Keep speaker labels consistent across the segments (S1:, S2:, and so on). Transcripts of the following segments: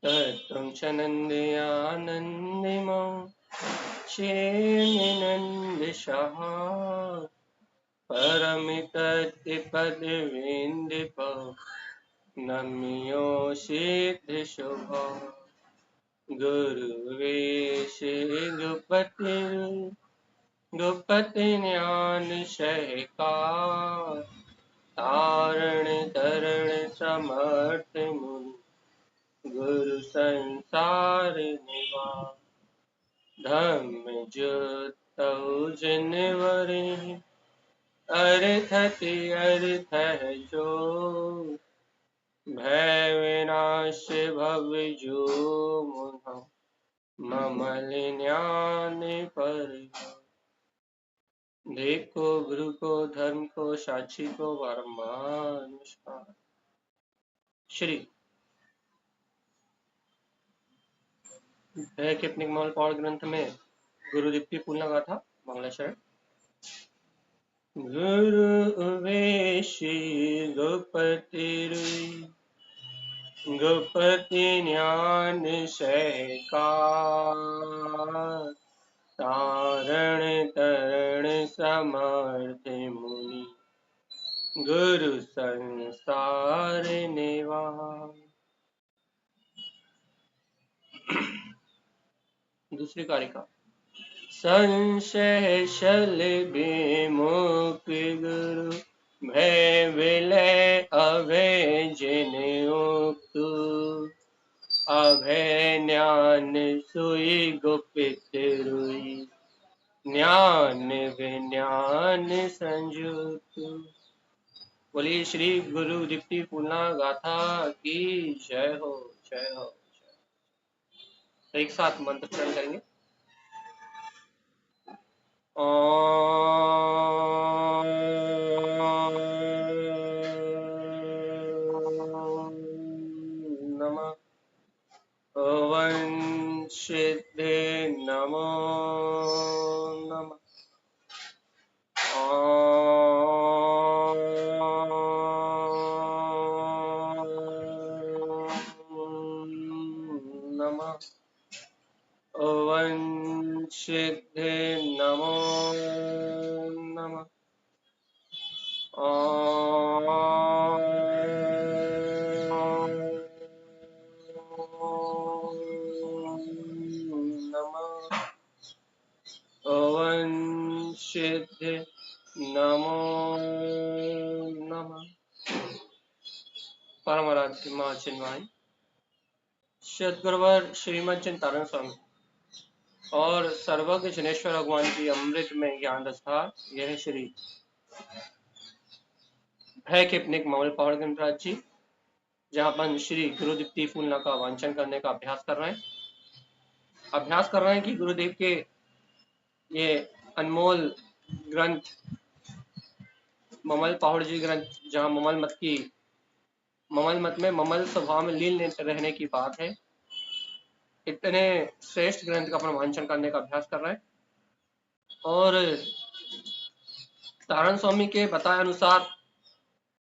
S1: तत्त्वं च नन्द्यानन्दिमो चेन्निनन्दिशः परमितत्पदवीन्दिप नम्योषिद्धिशुभ गुरुवेश गुपति ज्ञान सहकार तारण तरण समर्थ मुनि गुरु संसार निवार धम्म ज्योत जिनवरे अर्थति अर्थ है जो भय विनाश भव जो मुना ममल ज्ञान पर देखो गुरु को धर्म को साक्षी को परमानुष्कार। श्री भय के अपने मौल पौड़ ग्रंथ में गुरु दीप्ति फूलना गाथा बांग्ला शरण। गुरु वेशी गोपति रुई गोपति ज्ञान सहकार तारण तरण समर्थ मुनि गुरु संसार निवार। दूसरी कारिका। संशय शल विमुख गुरु भय विलय अभय जिन उक्तु अभय ज्ञान सोई गुप्त रुई ज्ञान विज्ञान संयुक्त। बोलिए श्री गुरु दीप्ति फूलना गाथा की जय हो जय हो। एक साथ मंत्र चरण करेंगे। ओम नमः ओं सिद्धे नमो नमः ओम नमः ओं सिद्धे नमो नमः ओम नमः ओं सिद्धे नमो नमः। परम आराध्य मां चिन्मयी सद्गुरुवर श्रीमद चिंतारण स्वामी और सर्वज्ञ जनेश्वर भगवान की अमृत में ज्ञान रसधार यह श्री भय के अपने मौल पौड़ गणराज जी, जहाँ अपन श्री गुरु दीप्ति फूलना का वांचन करने का अभ्यास कर रहे हैं कि गुरुदेव के ये अनमोल ग्रंथ ममल पहाड़ जी ग्रंथ, जहाँ ममल मत में ममल स्वभाव में लीन रहने की बात है, इतने श्रेष्ठ ग्रंथ का अपन वांचन करने का अभ्यास कर रहे हैं। और तारण स्वामी के बताए अनुसार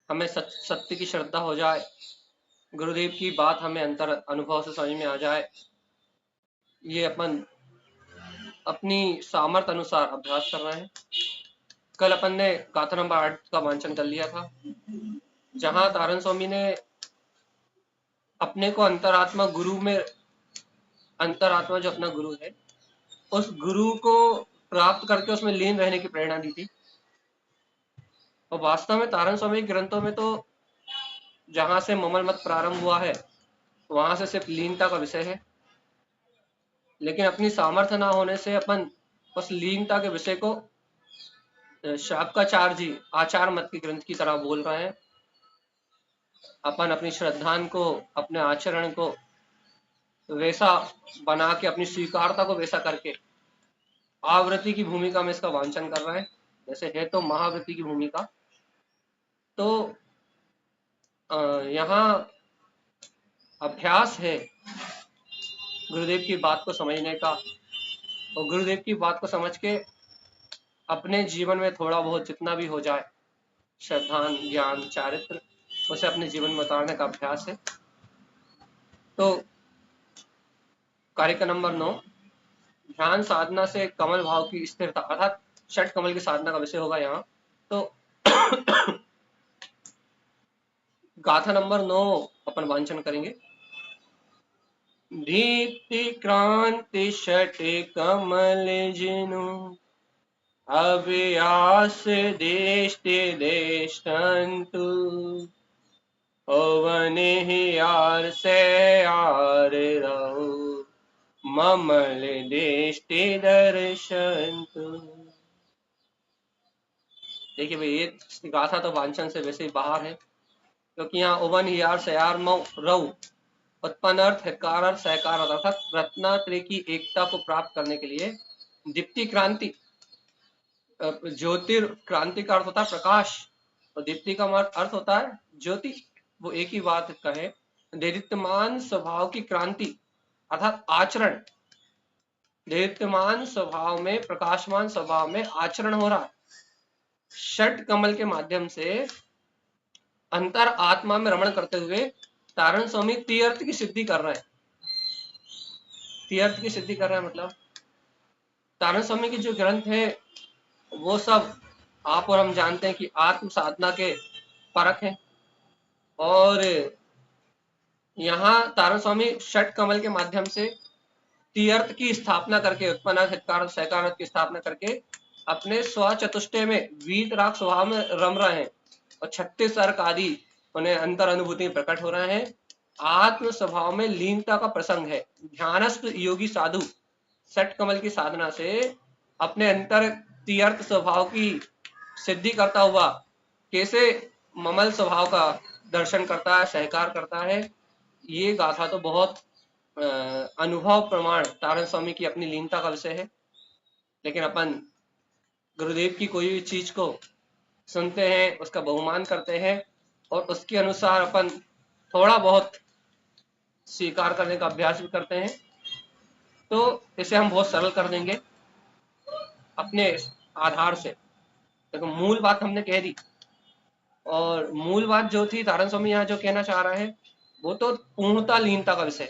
S1: हमें सत्य की श्रद्धा हो जाए, गुरुदेव की बात हमें अंतर अनुभव से समझ में आ जाए, ये अपन अपनी सामर्थ्य अनुसार अभ्यास कर रहे हैं। कल अपन ने गाथा नंबर 8 का वांचन कर लिया था, जहां तारण स्वामी ने अपने को अंतरात्मा जो अपना गुरु है, उस गुरु को प्राप्त करके उसमें लीन रहने की प्रेरणा दी थी। और वास्तव में तारण स्वामी ग्रंथों में तो जहां से ममल मत प्रारंभ हुआ है, वहां से सिर्फ लीनता का विषय है, लेकिन अपनी सामर्थ्य ना होने से अपन उस लीनता के विषय को शाब्काचार्य जी आचार मत के ग्रंथ की तरह बोल रहे हैं। अपन अपनी श्रद्धान को, अपने आचरण को वैसा बना के, अपनी स्वीकारता को वैसा करके आवृत्ति की भूमिका में इसका वांचन कर रहे हैं। जैसे है तो महावृत्ति की भूमिका, तो यहाँ अभ्यास है गुरुदेव की बात को समझने का, और गुरुदेव की बात को समझ के अपने जीवन में थोड़ा बहुत जितना भी हो जाए श्रद्धान, ज्ञान, चारित्र, उसे अपने जीवन में उतारने का अभ्यास है। तो कार्य नंबर 9, ध्यान साधना से कमल भाव की स्थिरता, अर्थात षट कमल की साधना का विषय होगा यहाँ। तो गाथा नंबर 9 अपन वांचन करेंगे। दीप्ति क्रांति षट कमल जिनु, अभ्यास देष्टि देष्टन्तु, ओवने ही यार से यार रहो, ममल देष्टि दर्शन्तु। देखिए भाई, ये गाथा तो वांचन से वैसे ही बाहर है, क्योंकि यहाँ ओवन यार सयार मऊ रऊ उत्पन्न अर्थ हकार अर्थ सहकार अर्थ अर्थात रत्नात्रय की एकता को प्राप्त करने के लिए दीप्ति क्रांति, ज्योतिर्क्रांति का अर्थ होता है प्रकाश और दीप्ति का अर्थ होता है ज्योति, वो एक ही बात कहे। दैदित्यमान स्वभाव की क्रांति अर्थात आचरण, दैदित्यमान स्वभाव में, प्रकाशमान स्वभाव में आचरण हो रहा है। षट कमल के माध्यम से अंतर आत्मा में रमण करते हुए तारण स्वामी तीर्थ की सिद्धि कर रहे हैं। तीर्थ की सिद्धि कर रहे हैं मतलब तारण स्वामी के जो ग्रंथ है वो सब आप और हम जानते हैं कि आत्म साधना के परख हैं, और यहाँ तारण स्वामी षट कमल के माध्यम से तीर्थ की स्थापना करके, उत्पन्न हितकार सहकार की स्थापना करके अपने स्व चतुष्टय में वीतराग स्वभाव में रम रहे हैं और 36 अर्क आदि उन्हें अंतर अनुभूति प्रकट हो रहे हैं। आत्म स्वभाव में लीनता का प्रसंग है। ध्यानस्थ योगी साधु षट कमल की साधना से अपने अंतर तीर्थ स्वभाव की सिद्धि करता हुआ कैसे ममल स्वभाव का दर्शन करता है, सहकार करता है। ये गाथा तो बहुत अनुभव प्रमाण तारण स्वामी की अपनी लीनता का विषय है। लेकिन अपन गुरुदेव की कोई भी चीज को सुनते हैं, उसका बहुमान करते हैं और उसके अनुसार अपन थोड़ा बहुत स्वीकार करने का अभ्यास भी करते हैं, तो इसे हम बहुत सरल कर देंगे अपने आधार से। देखो, मूल बात हमने कह दी, और मूल बात जो थी तारण स्वामी यहाँ जो कहना चाह रहे हैं वो तो पूर्णता लीनता का विषय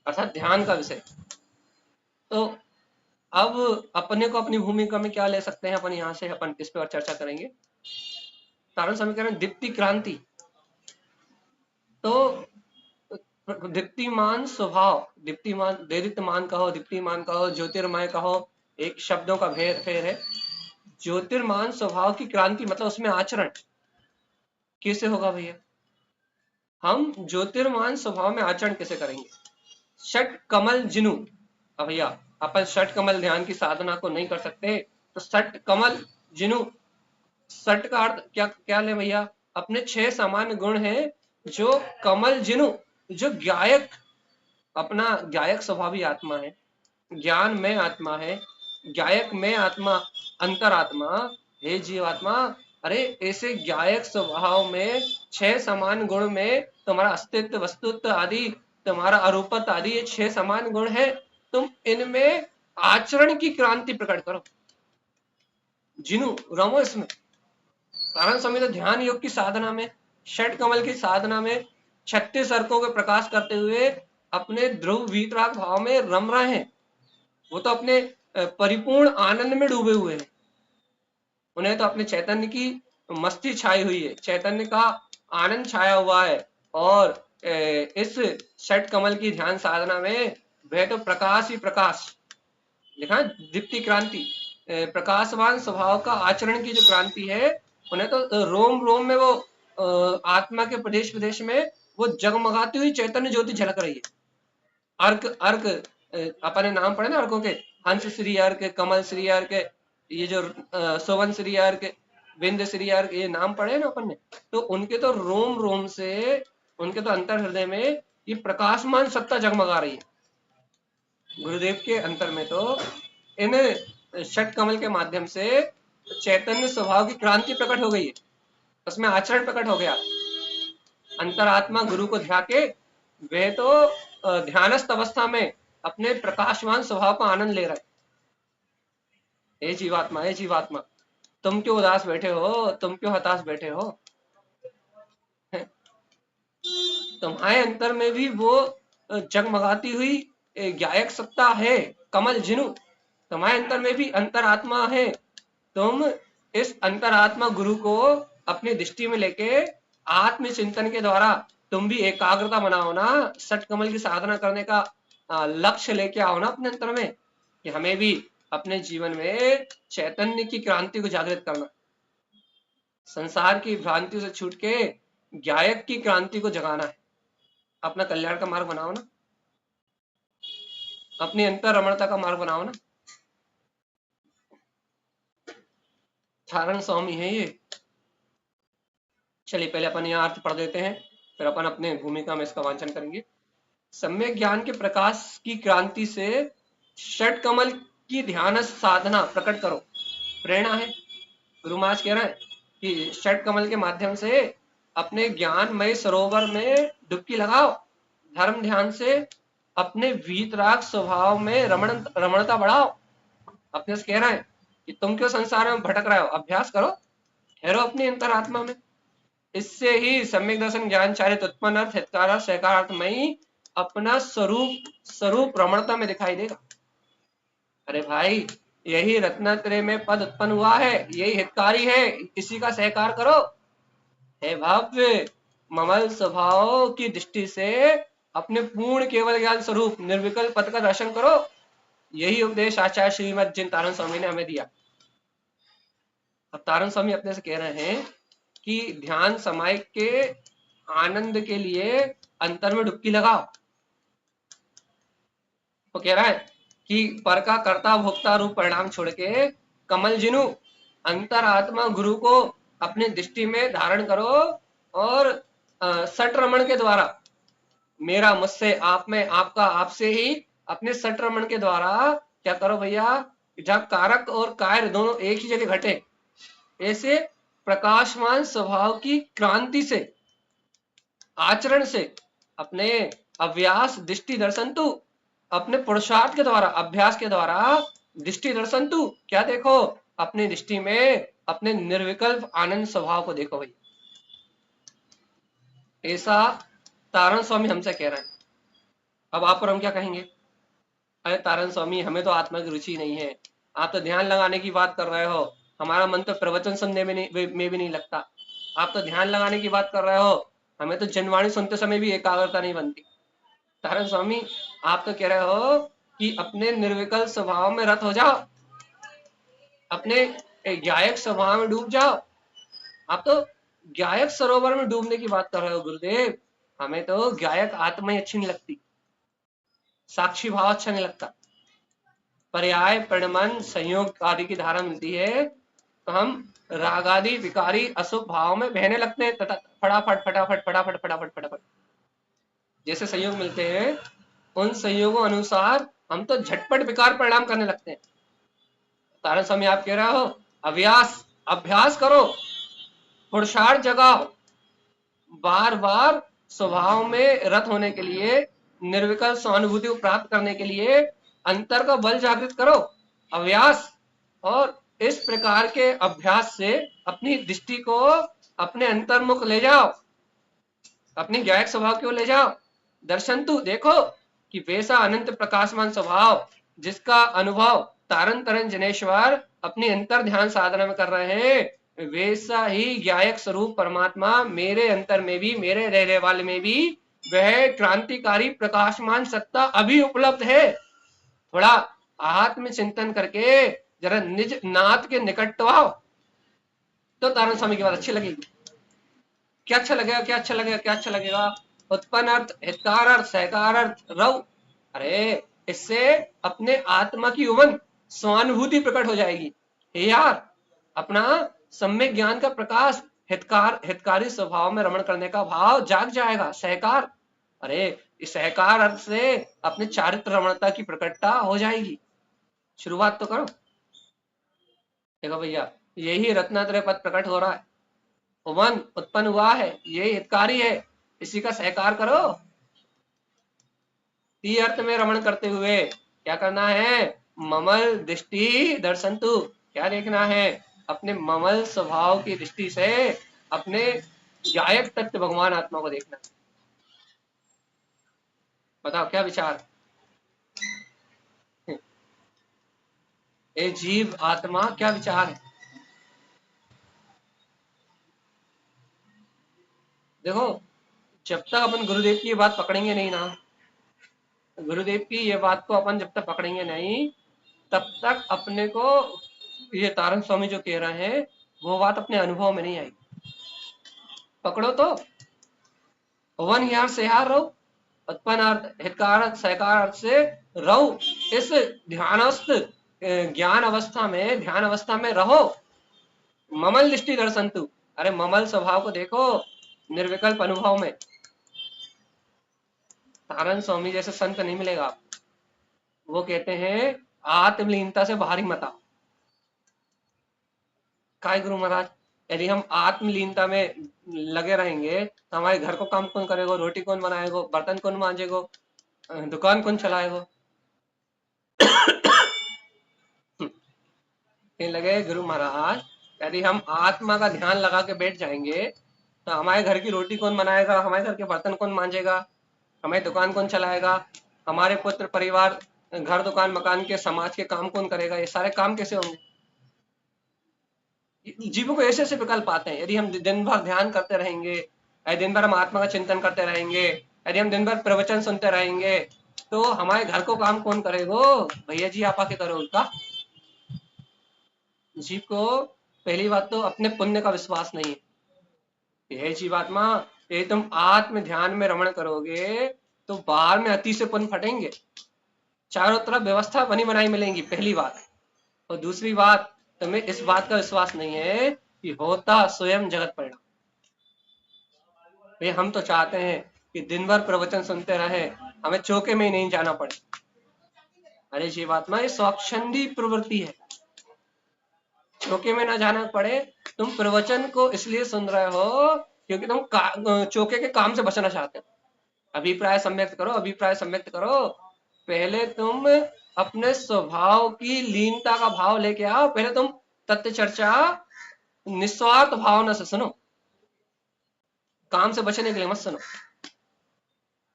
S1: अर्थात ध्यान का विषय। तो अब अपने को अपनी भूमिका में क्या ले सकते हैं अपन, यहाँ से अपन इस पर चर्चा करेंगे। तारण स्वामी कह रहे हैं दीप्ति क्रांति, तो दीप्तिमान स्वभाव, दीप्तिमान, दैदित्यमान कहो, दीप्तिमान कहो, ज्योतिर्मय कहो, एक शब्दों का फेर है। ज्योतिर्मान स्वभाव की क्रांति मतलब उसमें आचरण कैसे होगा भैया? हम ज्योतिर्मान स्वभाव में आचरण कैसे करेंगे? षट कमल जिनु, अब भैया अपन षट कमल ध्यान की साधना को नहीं कर सकते, तो षट कमल जिनु, षट का अर्थ क्या क्या ले भैया? अपने 6 सामान्य गुण हैं जो कमल जिनु, जो ज्ञायक, अपना ज्ञायक स्वभावी आत्मा है, ज्ञान में आत्मा है, ज्ञायक में आत्मा, अंतरात्मा, हे जीवात्मा। अरे ऐसे ज्ञायक स्वभाव में 6 समान गुण में तुम्हारा अस्तित्व, वस्तुत्व आदि, तुम्हारा अरूपत आदि, ये 6 समान गुण है। तुम इनमें आचरण की क्रांति प्रकट करो, जिनु रमो इसमें। तारण स्वामी तो ध्यान योग की साधना में, षट कमल की साधना में 36 अर्कों के प्रकाश करते हुए अपने ध्रुव वीतराग भाव में रम रहे हैं। वो तो अपने परिपूर्ण आनंद में डूबे हुए हैं। उन्हें तो अपने चैतन्य की मस्ती छाई हुई है, चैतन्य का आनंद छाया हुआ है। और इस षट कमल की ध्यान साधना में वह तो प्रकाश ही प्रकाश, लिखा दीप्ति क्रांति, प्रकाशवान स्वभाव का आचरण की जो क्रांति है, उन्हें तो रोम रोम में वो आत्मा के प्रदेश प्रदेश में वो जगमगाती हुई चैतन्य ज्योति झलक रही है। अर्क अर्क अपन ने नाम पढ़े ना अर्कों के, हंस श्री अर्क, कमल श्री अर्क, ये जो सोवन श्री अर्क, बिंद श्री अर्क, ये नाम पढ़े ना अपन ने। तो उनके तो रोम रोम से, उनके तो अंतर हृदय में ये प्रकाशमान सत्ता जगमगा रही है। गुरुदेव के अंतर में तो इन षट कमल के माध्यम से चैतन्य स्वभाव की क्रांति प्रकट हो गई है, उसमें आचरण प्रकट हो गया। अंतरात्मा गुरु को ध्या के वह तो ध्यानस्थ अवस्था में अपने प्रकाशमान स्वभाव का आनंद ले रहा है। हे जीवात्मा, हे जीवात्मा, तुम क्यों उदास बैठे हो, तुम क्यों हताश बैठे हो? तुम्हारे अंतर में भी वो जगमगाती हुई ज्ञायक सत्ता है, कमल जिनु, तुम्हारे अंतर में भी अंतरात्मा है। तुम इस अंतरात्मा गुरु को अपनी दृष्टि में लेके आत्मचिंतन के द्वारा तुम भी एकाग्रता बनाओ ना, सठ कमल की साधना करने का लक्ष्य लेके आओ ना अपने अंतर में, कि हमें भी अपने जीवन में चैतन्य की क्रांति को जागृत करना, संसार की भ्रांति से छूट के ज्ञायक की क्रांति को जगाना है। अपना कल्याण का मार्ग बनाओ ना, अपनी अंतर रमणता का मार्ग बनाओ ना। थारण स्वामी है ये। चलिए पहले अपन यहाँ अर्थ पढ़ देते हैं, फिर अपन अपने भूमिका में इसका वांचन करेंगे। सम्यक ज्ञान के प्रकाश की क्रांति से षट कमल की ध्यान साधना प्रकट करो। प्रेरणा है, गुरु महाराज कह रहे हैं कि षट कमल के माध्यम से अपने ज्ञानमय सरोवर में डुबकी लगाओ, धर्म ध्यान से अपने वीतराग स्वभाव में रमणता बढ़ाओ। अपने से कह रहे हैं कि तुम क्यों संसार में भटक रहे हो, अभ्यास करो, ठहरो अपनी अंतरात्मा में। इससे ही सम्यक दर्शन ज्ञान चारित उत्पन्न अर्थ हितकार सहकारार्थमयी अपना स्वरूप रमणता में दिखाई देगा। अरे भाई, यही रत्नत्रय में पद उत्पन्न हुआ है, यही हितकारी है, इसी का सहकार करो। हे भव्य ममल स्वभाव की दृष्टि से अपने पूर्ण केवल ज्ञान स्वरूप निर्विकल्प पद का दर्शन करो। यही उपदेश आचार्य श्रीमद जिन तारण स्वामी ने हमें दिया। अब तारण स्वामी अपने से कह रहे हैं कि ध्यान समय के आनंद के लिए अंतर में डुबकी लगाओ। तो कह रहा है कि पर का कर्ता भोक्ता रूप परिणाम छोड़ के कमल जिनु अंतरात्मा गुरु को अपनी दृष्टि में धारण करो और सट रमण के द्वारा, मेरा मुझसे, आप में आपका आपसे ही, अपने सट रमण के द्वारा क्या करो भैया, जब कारक और कार्य दोनों एक ही जगह घटे, ऐसे प्रकाशमान स्वभाव की क्रांति से, आचरण से, अपने अभ्यास दृष्टि दर्शन तू, अपने पुरुषार्थ के द्वारा, अभ्यास के द्वारा दृष्टि दर्शन तू, क्या देखो, अपनी दृष्टि में अपने निर्विकल्प आनंद स्वभाव को देखो भाई। ऐसा तारण स्वामी हमसे कह रहे हैं। अब आप और हम क्या कहेंगे, अरे तारण स्वामी हमें तो आत्मा की रुचि नहीं है, आप तो ध्यान लगाने की बात कर रहे हो, हमारा मन तो प्रवचन सुनने में भी नहीं लगता, आप तो ध्यान लगाने की बात कर रहे हो, हमें तो जनवाणी सुनते समय भी एकाग्रता नहीं बनती। तारण स्वामी आप तो कह रहे हो कि अपने निर्विकल्प स्वभाव में रत हो जाओ, अपने ज्ञायक स्वभाव में डूब जाओ। आप तो ज्ञायक सरोवर में डूबने की बात कर रहे हो गुरुदेव, हमें तो ज्ञायक आत्मा ही अच्छी नहीं लगती, साक्षी भाव अच्छा नहीं लगता। पर्याय परिणमन संयोग आदि की धारा मिलती है तो हम रागादि विकारी अशुभ भाव में बहने लगते हैं, तथा फटाफट फटाफट फटाफट फटाफट फटाफट जैसे संयोग मिलते हैं, उन संयोगों अनुसार हम तो झटपट विकार परिणाम करने लगते हैं। तारण स्वामी आप कह रहे हो अभ्यास करो, पुरुषार्थ जगाओ, बार बार स्वभाव में रत होने के लिए, निर्विकल्प सहानुभूति को प्राप्त करने के लिए अंतर का बल जागृत करो, अभ्यास। और इस प्रकार के अभ्यास से अपनी दृष्टि को अपने अंतर्मुख ले जाओ, अपनी ज्ञायक स्वभाव की ओर ले जाओ। दर्शन तू देखो कि वैसा अनंत प्रकाशमान स्वभाव जिसका अनुभव तारण तरण जनेश्वर अपनी अंतर ध्यान साधना में कर रहे हैं, वैसा ही ज्ञायक स्वरूप परमात्मा मेरे अंतर में भी, मेरे रहने वाले में भी वह क्रांतिकारी प्रकाशमान सत्ता अभी उपलब्ध है। थोड़ा आत्म चिंतन करके जरा निज नाथ के निकट तो आओ, तो तारण स्वामी की बात अच्छी लगेगी। क्या अच्छा लगेगा, क्या अच्छा लगेगा, क्या अच्छा लगेगा, उत्पन्न अर्थ, हितकार अर्थ, सहकार अर्थ, रव। अरे इससे अपने आत्मा की उमंग, स्वानुभूति प्रकट हो जाएगी। हे यार, अपना सम्यक ज्ञान का प्रकाश, हितकारी स्वभाव में रमण करने का भाव जाग जाएगा। सहकार, अरे इस सहकार अर्थ से अपने चारित्र रमणता की प्रकटता हो जाएगी। शुरुआत तो करो। देखो भैया, यही रत्नात्रय पद प्रकट हो रहा है, उमंग उत्पन्न हुआ है, यही हितकारी है, इसी का सहकार करो। ती अर्थ में रमण करते हुए क्या करना है, ममल दृष्टि दर्शन तू, क्या देखना है, अपने ममल स्वभाव की दृष्टि से अपने ज्ञायक तत्व भगवान आत्मा को देखना। बताओ क्या विचार। ये जीव आत्मा क्या विचार है? देखो, जब तक अपन गुरुदेव की ये बात पकड़ेंगे नहीं ना, गुरुदेव की ये बात को अपन जब तक पकड़ेंगे नहीं, तब तक अपने को ये तारक स्वामी जो कह रहे हैं वो बात अपने अनुभव में नहीं आएगी। पकड़ो तो वन यार से यार रहो, उत्पन्न अर्थ हितकारक सहकार अर्थ से रहो, इस ध्यानस्थ ज्ञान अवस्था में, ध्यान अवस्था में रहो। ममल दृष्टि दर्शंतु, अरे ममल स्वभाव को देखो निर्विकल्प अनुभव में। तारण स्वामी जैसे संत नहीं मिलेगा आपको। वो कहते हैं आत्मलीनता से बाहर ही मत आओ। काय गुरु महाराज, यदि हम आत्मलीनता में लगे रहेंगे तो हमारे घर को काम कौन करेगा, रोटी कौन बनाएगा, बर्तन कौन मांजेगा, दुकान कौन चलाएगा? लगे गुरु महाराज, यदि हम आत्मा का ध्यान लगा के बैठ जाएंगे तो हमारे घर की रोटी कौन बनाएगा, हमारे घर के बर्तन कौन मांजेगा, हमारी दुकान कौन चलाएगा, हमारे पुत्र परिवार घर दुकान मकान के समाज के काम कौन करेगा, ये सारे काम कैसे होंगे? जीवों को ऐसे ऐसे विकल्प आते हैं। यदि हम दिन भर ध्यान करते रहेंगे, यदि दिन भर हम आत्मा का चिंतन करते रहेंगे, यदि हम दिन भर प्रवचन सुनते रहेंगे, तो हमारे घर को काम कौन करेगा? भैया जी आप आके करो उनका। जीव को पहली बात तो अपने पुण्य का विश्वास नहीं है। यह जीवात्मा, यदि तुम आत्म ध्यान में रमण करोगे तो बाहर में अति से पुण्य फटेंगे, चारों तरफ व्यवस्था बनी बनाई मिलेंगी, पहली बात। और दूसरी बात, तुम्हें इस बात का विश्वास नहीं है कि होता स्वयं जगत परिणाम। भाई हम तो चाहते हैं कि दिन भर प्रवचन सुनते रहे, हमें चौके में ही नहीं जाना पड़े। अरे जीवात्मा, ये स्वच्छंदी प्रवृत्ति है, चौके में ना जाना पड़े। तुम प्रवचन को इसलिए सुन रहे हो क्योंकि तुम चौके के काम से बचना चाहते हो। अभिप्राय सम्यक्त करो, अभिप्राय सम्यक्त करो। पहले तुम अपने स्वभाव की लीनता का भाव लेके आओ। पहले तुम तथ्य चर्चा निस्वार्थ भावना से सुनो, काम से बचने के लिए मत सुनो।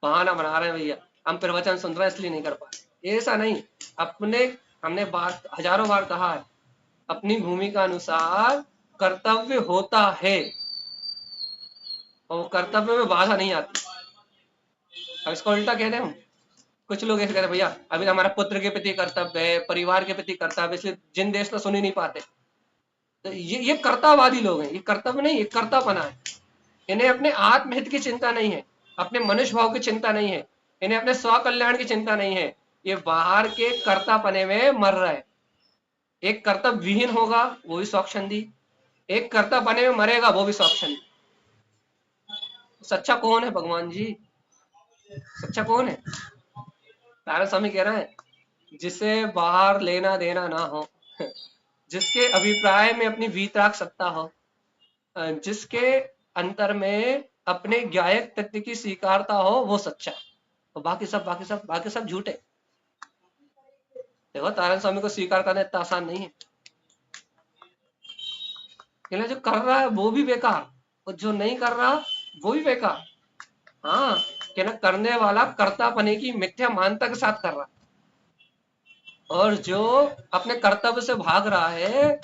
S1: बहाना बना रहे हैं भैया, हम प्रवचन सुन रहे हैं इसलिए नहीं कर पा रहे, ऐसा नहीं। अपने, हमने बात हजारों बार कहा है, अपनी भूमिका अनुसार कर्तव्य होता है और कर्तव्य में बाधा नहीं आती। अब इसको उल्टा कह रहे हम, कुछ लोग ऐसे कहते हैं भैया अभी हमारा पुत्र के प्रति कर्तव्य है, परिवार के प्रति कर्तव्य, इसलिए जिन देश तो सुन ही नहीं पाते। तो ये कर्तावादी लोग हैं, ये कर्तव्य नहीं, ये कर्तापना है। इन्हें अपने आत्महित की चिंता नहीं है, अपने मनुष्य भाव की चिंता नहीं है, इन्हें अपने स्व कल्याण की चिंता नहीं है। ये बाहर के कर्तापने में मर रहे हैं। एक कर्तव्य विहीन होगा वो भी स्वच्छंदी, एक कर्तव्य बने में मरेगा वो भी स्वच्छंदी। सच्चा कौन है भगवान जी? सच्चा कौन है? नारायण स्वामी कह रहे हैं जिसे बाहर लेना देना ना हो, जिसके अभिप्राय में अपनी वीतराग सत्ता हो, जिसके अंतर में अपने ज्ञायक तत्व की स्वीकारता हो, वो सच्चा। और बाकी सब झूठे। देखो नारायण स्वामी को स्वीकार करना इतना आसान नहीं है। जो कर रहा है वो भी बेकार और जो नहीं कर रहा वो भी बेकार। हाँ, कि ना करने वाला कर्तापने की मिथ्या मानता के साथ कर रहा है, और जो अपने कर्तव्य से भाग रहा है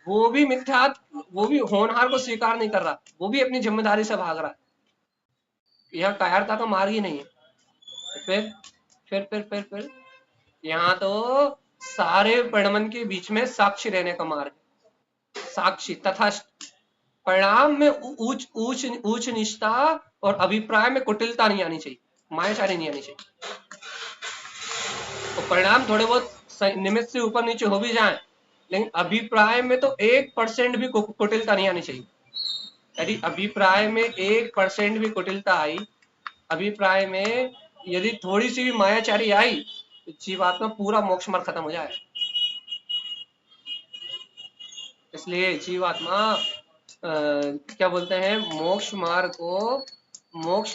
S1: वो भी मिथ्या, वो भी होनहार को स्वीकार नहीं कर रहा, वो भी अपनी जिम्मेदारी से भाग रहा है। यह कायरता का मार्ग ही नहीं है। फिर यहाँ तो सारे परिणमन के बीच में साक्षी रहने का मार्ग है। साक्षी तथा परिणाम में ऊंच निष्ठा और अभिप्राय में कुटिलता नहीं आनी चाहिए, मायाचारी नहीं आनी चाहिए। तो परिणाम थोड़े बहुत निमित्त से ऊपर नीचे हो भी जाएं, लेकिन अभिप्राय में तो 1% भी कुटिलता नहीं आनी चाहिए। यदि अभिप्राय में 1% भी कुटिलता आई, अभिप्राय में यदि थोड़ी सी भी मायाचारी आई, तो जीवात्मा पूरा मोक्ष मार्ग खत्म हो जाए। इसलिए जीवात्मा क्या बोलते हैं, मोक्ष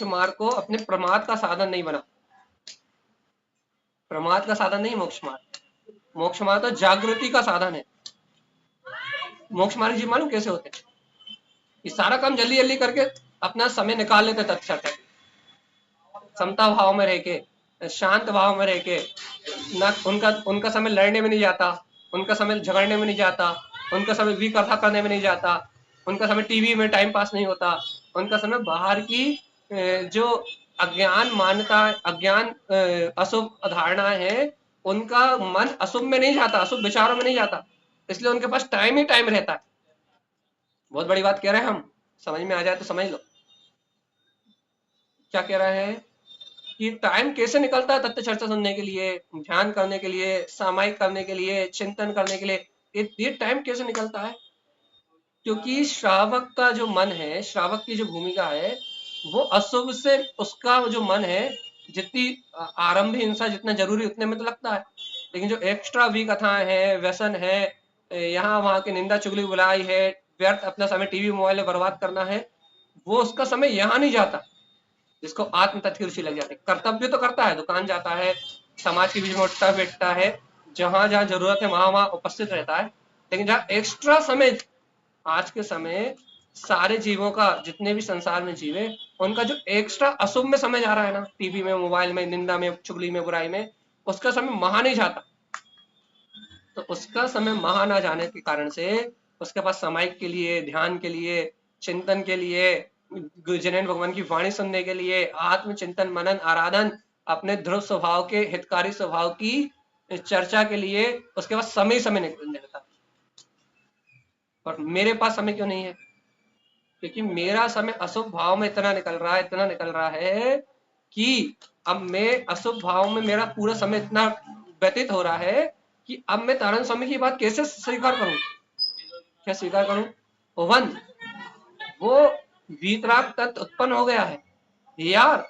S1: मार्ग को अपने प्रमाद का साधन नहीं बना। प्रमाद का साधन नहीं मोक्ष मार्ग तो जागृति का साधन है। मोक्ष मार्ग जी मालूम कैसे होते हैं? ये सारा काम जल्दी जल्दी करके अपना समय निकाल लेते तत्क्षण, समता भाव में रह के, शांत भाव में रह के, ना उनका समय लड़ने में नहीं जाता, उनका समय झगड़ने में नहीं जाता, उनका समय विकर्ता करने में नहीं जाता, उनका समय टीवी में टाइम पास नहीं होता, उनका समय बाहर की जो अज्ञान मान्यता, अज्ञान अशुभ धारणाएं है, उनका मन अशुभ में नहीं जाता, अशुभ विचारों में नहीं जाता, इसलिए उनके पास टाइम ही टाइम रहता है। बहुत बड़ी बात कह रहे हैं हम, समझ में आ जाए तो समझ लो क्या कह रहे हैं कि टाइम कैसे निकलता है तथ्य चर्चा सुनने के लिए, ध्यान करने के लिए, सामायिक करने के लिए, चिंतन करने के लिए। ये टाइम कैसे निकलता है? क्योंकि श्रावक का जो मन है, श्रावक की जो भूमिका है, वो अशुभ से उसका जो मन है, जितनी आरंभ हिंसा जितना जरूरी उतने में तो लगता है, लेकिन जो एक्स्ट्रा विकथाएं हैं, व्यसन है, यहाँ वहां की निंदा चुगली बुलाई है, व्यर्थ अपना समय टीवी मोबाइल में बर्बाद करना है, वो उसका समय यहाँ नहीं जाता, जिसको आत्म तथ्य रुचि लग जाती है। कर्तव्य तो करता है, दुकान जाता है, समाज के बीच में उठता बैठता है, जहां जहां जरूरत है वहां वहां उपस्थित रहता है, लेकिन जहां एक्स्ट्रा समय, आज के समय सारे जीवों का, जितने भी संसार में जीवे, उनका जो एक्स्ट्रा अशुभ में समय जा रहा है ना, टीवी में, मोबाइल में, निंदा में, चुगली में, बुराई में, उसका समय वहां नहीं जाता। तो उसका समय वहां ना जाने के कारण से उसके पास सामायिक के लिए, ध्यान के लिए, चिंतन के लिए, जिनेन भगवान की वाणी सुनने के लिए, आत्मचिंतन, मनन, आराधन, अपने ध्रुव स्वभाव के, हितकारी स्वभाव की चर्चा के लिए उसके पास समय समय निकलता। और मेरे पास समय क्यों नहीं है? क्योंकि मेरा समय अशुभ भाव में इतना निकल रहा है, इतना निकल रहा है कि अब मैं अशुभ भाव में, मेरा पूरा समय इतना व्यतीत हो रहा है कि अब मैं तारण स्वामी की बात कैसे स्वीकार करूं? क्या स्वीकार करूं? वन, वो वीतराग तत्व उत्पन्न हो गया है यार।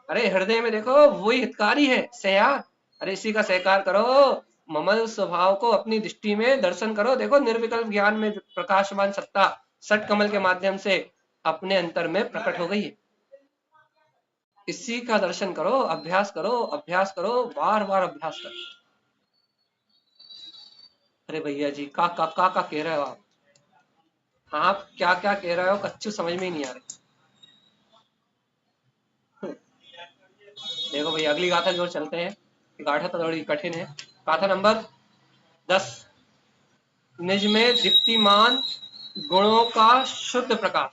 S1: अरे हृदय में देखो, वही हितकारी है सयार। अरे इसी का सहकार करो, ममल स्वभाव को अपनी दृष्टि में दर्शन करो। देखो निर्विकल्प ज्ञान में प्रकाशमान सत्ता सट कमल के माध्यम से अपने अंतर में प्रकट हो गई है। इसी का दर्शन करो, अभ्यास करो, अभ्यास करो, बार बार अभ्यास करो। अरे भैया जी, का कह रहे हो आप क्या क्या कह रहे हो? कच्चू समझ में ही नहीं आ रही। देखो भैया, अगली गाथा की ओर चलते हैं। गाथा तो थोड़ी कठिन है। गाथा नंबर 10। निज में दीप्तिमान गुणों का शुद्ध प्रकाश।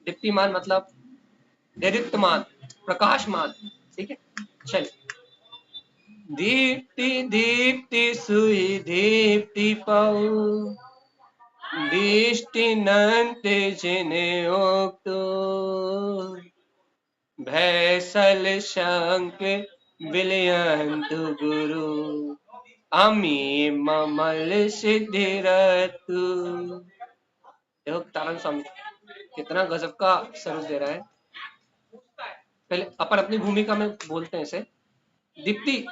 S1: दीप्तिमान मतलब दीप्तमान, प्रकाशमान, ठीक है। चलिए। दीप्ति दीप्ति सुई दीप्ति पौ, दृष्टि नंत जिने उक्तो, भैसल शंक विलयंतु गुरु, अमी ममल सिद्धिरतु। देखो तारण स्वामी कितना गजब का स्वरूप दे रहा है। पहले अपन अपनी भूमिका में बोलते हैं इसे। दीप्ति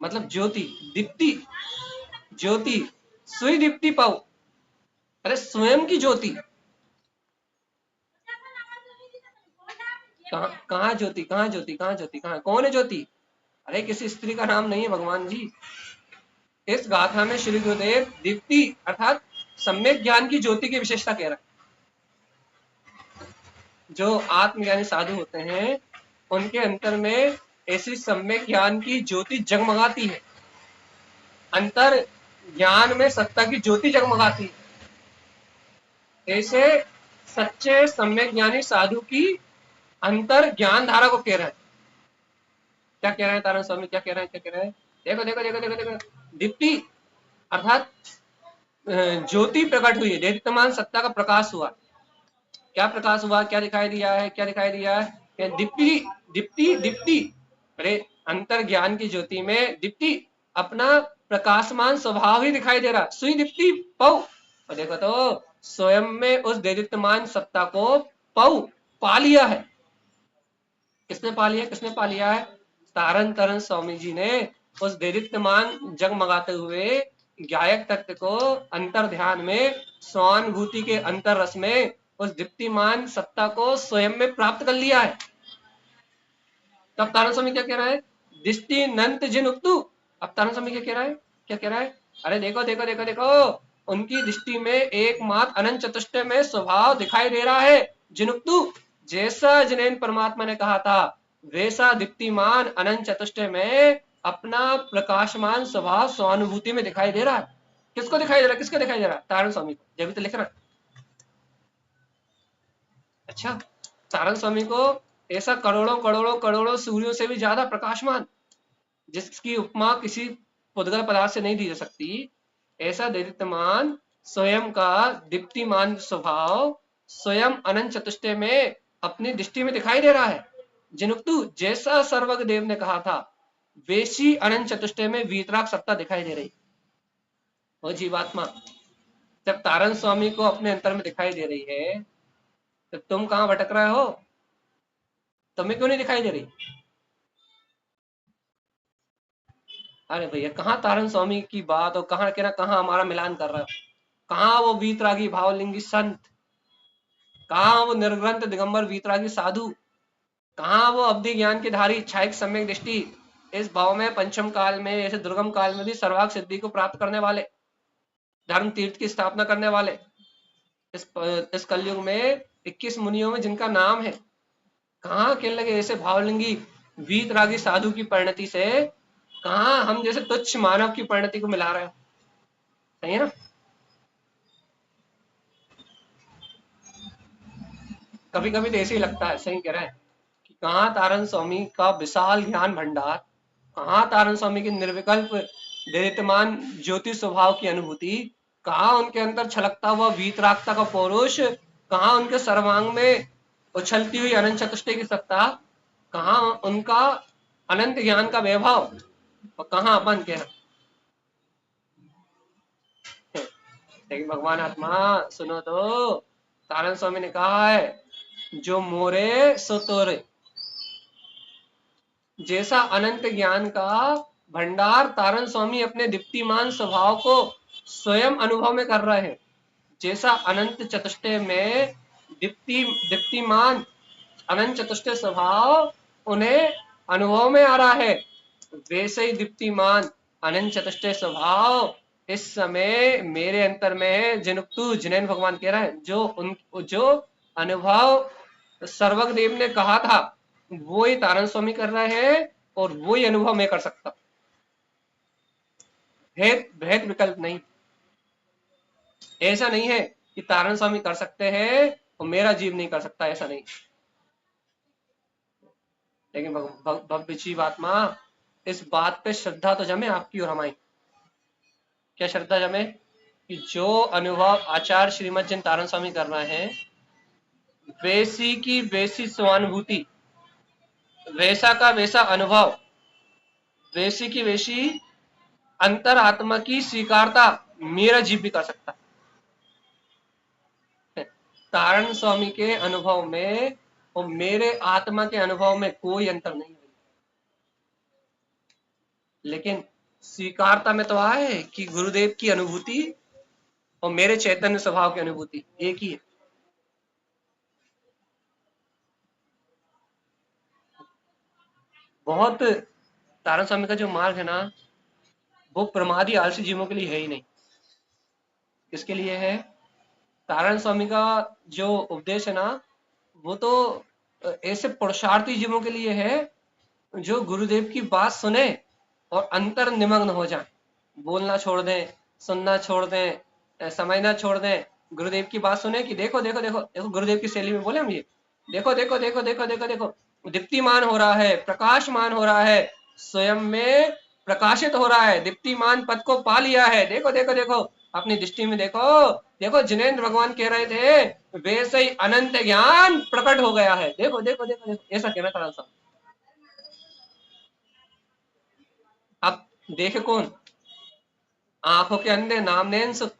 S1: मतलब ज्योति, दीप्ति ज्योति, सुई दीप्ति पाओ, अरे स्वयं की ज्योति। कहाँ ज्योति, कहाँ ज्योति, कहाँ ज्योति, कहाँ, कौन है ज्योति? अरे किसी स्त्री का नाम नहीं है भगवान जी। इस गाथा में श्री गुरुदेव दीप्ति अर्थात सम्यक ज्ञान की ज्योति की विशेषता कह रहा है। जो आत्मज्ञानी साधु होते हैं उनके अंतर में ऐसी सम्यक ज्ञान की ज्योति जगमगाती है। अंतर ज्ञान में सत्ता की ज्योति जगमगाती है। ऐसे सच्चे सम्यक ज्ञानी साधु की अंतर ज्ञान धारा को कह रहा है। क्या कह रहे हैं तारण स्वामी, क्या कह रहे हैं, क्या कह रहे हैं? देखो देखो देखो देखो देखो, दीप्ति अर्थात ज्योति प्रकट हुई है, दीप्तमान सत्ता का प्रकाश हुआ। क्या प्रकाश हुआ, क्या दिखाई दिया है, क्या दिखाई दिया है? दीप्ति दीप्ति दीप्ति, अरे अंतर ज्ञान की ज्योति में दीप्ति अपना प्रकाशमान स्वभाव ही दिखाई दे रहा। सुई दीप्ति पौ, और देखो तो स्वयं में उस दीप्तमान सत्ता को पौ पा लिया है। किसने पा लिया, किसने पा लिया है? तारण तारण स्वामी जी ने उस दीप्तमान जगमगाते हुए गायक तत्व को अंतर ध्यान में, स्वानुभूति के अंतर रस में उस दीप्तिमान सत्ता को स्वयं में प्राप्त कर लिया है। तब तारण स्वामी क्या कह रहा है? दृष्टि नंत जिन उक्तु। अब तारण स्वामी क्या कह रहा है, क्या कह रहा है? अरे देखो देखो देखो देखो, उनकी दृष्टि में एकमात्र अनंत चतुष्टय में स्वभाव दिखाई दे रहा है। जिनुक्तु, जैसा जिनेन परमात्मा ने कहा था वैसा दीप्तिमान अनंत चतुष्टय में अपना प्रकाशमान स्वभाव स्वानुभूति में दिखाई दे रहा है। किसको दिखाई दे रहा है? किसको दिखाई दे रहा है? तारण स्वामी को। जब भी तो लिख रहा है। अच्छा, तारण स्वामी को ऐसा करोड़ों करोड़ों करोड़ों सूर्यों से भी ज्यादा प्रकाशमान, जिसकी उपमा किसी पुद्गल पदार्थ से नहीं दी जा सकती, ऐसा दैदित्यमान स्वयं का दीप्तिमान स्वभाव स्वयं अनंत चतुष्टय में अपनी दृष्टि में दिखाई दे रहा है। जिनुक्तु, जैसा सर्वज्ञ देव ने कहा था, वैसी अनंत चतुष्टय में वीतराग सत्ता दिखाई दे रही। वो जीवात्मा जब तारण स्वामी को अपने अंतर में दिखाई दे रही है, तो तुम कहां भटक रहे हो? तुम्हें क्यों नहीं दिखाई दे रही? अरे भैया, कहाँ तारण स्वामी की बात और कहाँ के ना कहाँ हमारा मिलान कर रहा है? कहाँ वो वीतरागी भावलिंगी संत, कहाँ वो निर्ग्रंथ दिगंबर वीतरागी साधु, कहाँ वो अवधि ज्ञान के धारी इच्छाइक सम्यक दृष्टि, इस भाव में पंचम काल में, ऐसे दुर्गम काल में भी सर्वाग सिद्धि को प्राप्त करने वाले, धर्म तीर्थ की स्थापना करने वाले, इस कलयुग में 21 मुनियों में जिनका नाम है, कहाँ के लगे ऐसे भावलिंगी वीतरागी साधु की परिणति से कहाँ हम जैसे तुच्छ मानव की परिणति को मिला रहे हैं? सही है ना? कभी कभी तो ऐसे ही लगता है, सही कह रहे हैं, कि कहाँ तारण स्वामी का विशाल ज्ञान भंडार, कहाँ तारण स्वामी की निर्विकल्प देदीप्यमान ज्योति स्वभाव की अनुभूति, कहाँ उनके अंदर छलकता हुआ वीतरागता का पौरुष, कहाँ उनके सर्वांग में उछलती हुई अनंत चतुष्टय की सत्ता, कहाँ उनका अनंत ज्ञान का वैभव, और कहाँ अपन के हैं। लेकिन भगवान आत्मा सुनो तो, तारण स्वामी ने कहा है, जो मोरे सो तोरे, जैसा अनंत ज्ञान का भंडार तारण स्वामी अपने दीप्तिमान स्वभाव को स्वयं अनुभव में कर रहे हैं, जैसा अनंत चतुष्टय में दीप्तिमान अनंत चतुष्टय स्वभाव उन्हें अनुभव में आ रहा है, वैसे ही दीप्तिमान अनंत चतुष्टय स्वभाव इस समय मेरे अंतर में है। जिनुक्तु, जिनैन भगवान कह रहा है, जो अनुभव सर्वज्ञ देव ने कहा था, वो ही तारण स्वामी कर रहे हैं, और वो ही अनुभव मैं कर सकता। भेद भेद विकल्प नहीं। ऐसा नहीं है कि तारण स्वामी कर सकते हैं और मेरा जीव नहीं कर सकता, ऐसा नहीं। लेकिन भव्य जीव आत्मा, इस बात पे श्रद्धा तो जमे आपकी और हमारी। क्या श्रद्धा जमे? कि जो अनुभव आचार्य श्रीमद जिन तारण स्वामी कर रहे हैं, वैसी की वैसी स्वानुभूति, वैसा का वैसा अनुभव, वैसी की वैसी अंतर आत्मा की स्वीकारता मेरा जीव भी कर सकता है। तारण स्वामी के अनुभव में और मेरे आत्मा के अनुभव में कोई अंतर नहीं है, लेकिन स्वीकारता में तो आए कि गुरुदेव की अनुभूति और मेरे चैतन्य स्वभाव की अनुभूति एक ही है। बहुत तारण स्वामी का जो मार्ग है ना, वो प्रमादी आलसी जीवों के लिए है ही नहीं। किसके लिए है? तारण स्वामी का जो उपदेश है ना, वो तो ऐसे पुरुषार्थी जीवों के लिए है, जो गुरुदेव की बात सुने और अंतर निमग्न हो जाए, बोलना छोड़ दें, सुनना छोड़ दें, समझना छोड़ दें, गुरुदेव की बात सुने कि देखो देखो देखो देखो, गुरुदेव की शैली में बोले हम ये, देखो देखो देखो देखो देखो देखो, दीप्तिमान हो रहा है, प्रकाशमान हो रहा है, स्वयं में प्रकाशित हो रहा है, दीप्तिमान पद को पा लिया है, देखो देखो देखो, अपनी दृष्टि में देखो देखो, जिनेन्द्र भगवान कह रहे थे वैसे ही अनंत ज्ञान प्रकट हो गया है, देखो देखो देखो देखो, ऐसा कहना था सब। अब देखे कौन? आंखों के अंधे, नाम नैन सुख।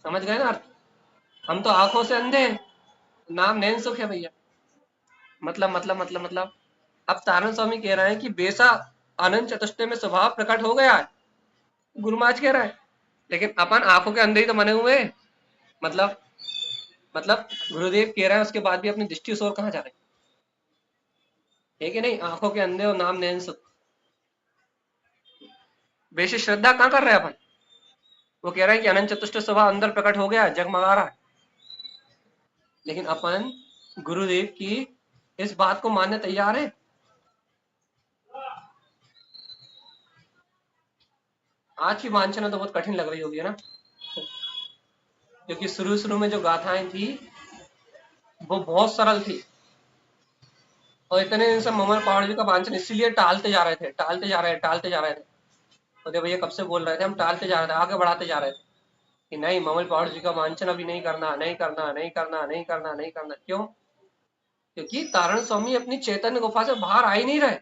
S1: समझ गए ना अर्थ? हम तो आंखों से अंधे हैं, नाम नैन सुख है भैया। मतलब अब तारण स्वामी कह रहे हैं कि बेसा अनंत चतुष्टय में स्वभाव प्रकट हो गया है, गुरुमाज कह रहा है, लेकिन अपन आंखों के अंधे ही तो बने हुए हैं। मतलब गुरुदेव कह रहे हैं, उसके बाद भी अपनी दृष्टि उस ओर कहाँ जा रही है कि नहीं? आंखों के अंधे और नाम नैन सुख। वैसे श्रद्धा कहाँ कर रहे हैं अपन? वो कह रहे हैं कि अनंत चतुष्ट स्वभाव अंदर प्रकट हो गया, जगमगा रहा है, लेकिन अपन गुरुदेव की इस बात को मानने तैयार है? आज की वांछना तो बहुत कठिन लग रही होगी, है ना? क्योंकि शुरू शुरू में जो गाथाएं थी वो बहुत सरल थी, और इतने दिन से ममल पहाड़ जी का वांछन इसीलिए टालते जा रहे थे, टालते जा रहे थे। तो देव भैया कब से बोल रहे थे, हम टालते जा रहे थे, आगे बढ़ाते जा रहे थे कि नहीं, ममल पहाड़ जी का वांछन अभी नहीं करना, नहीं करना, नहीं करना, नहीं करना, नहीं करना। क्यों? क्योंकि तारण स्वामी अपनी चैतन्य गुफा से बाहर आ ही नहीं रहे।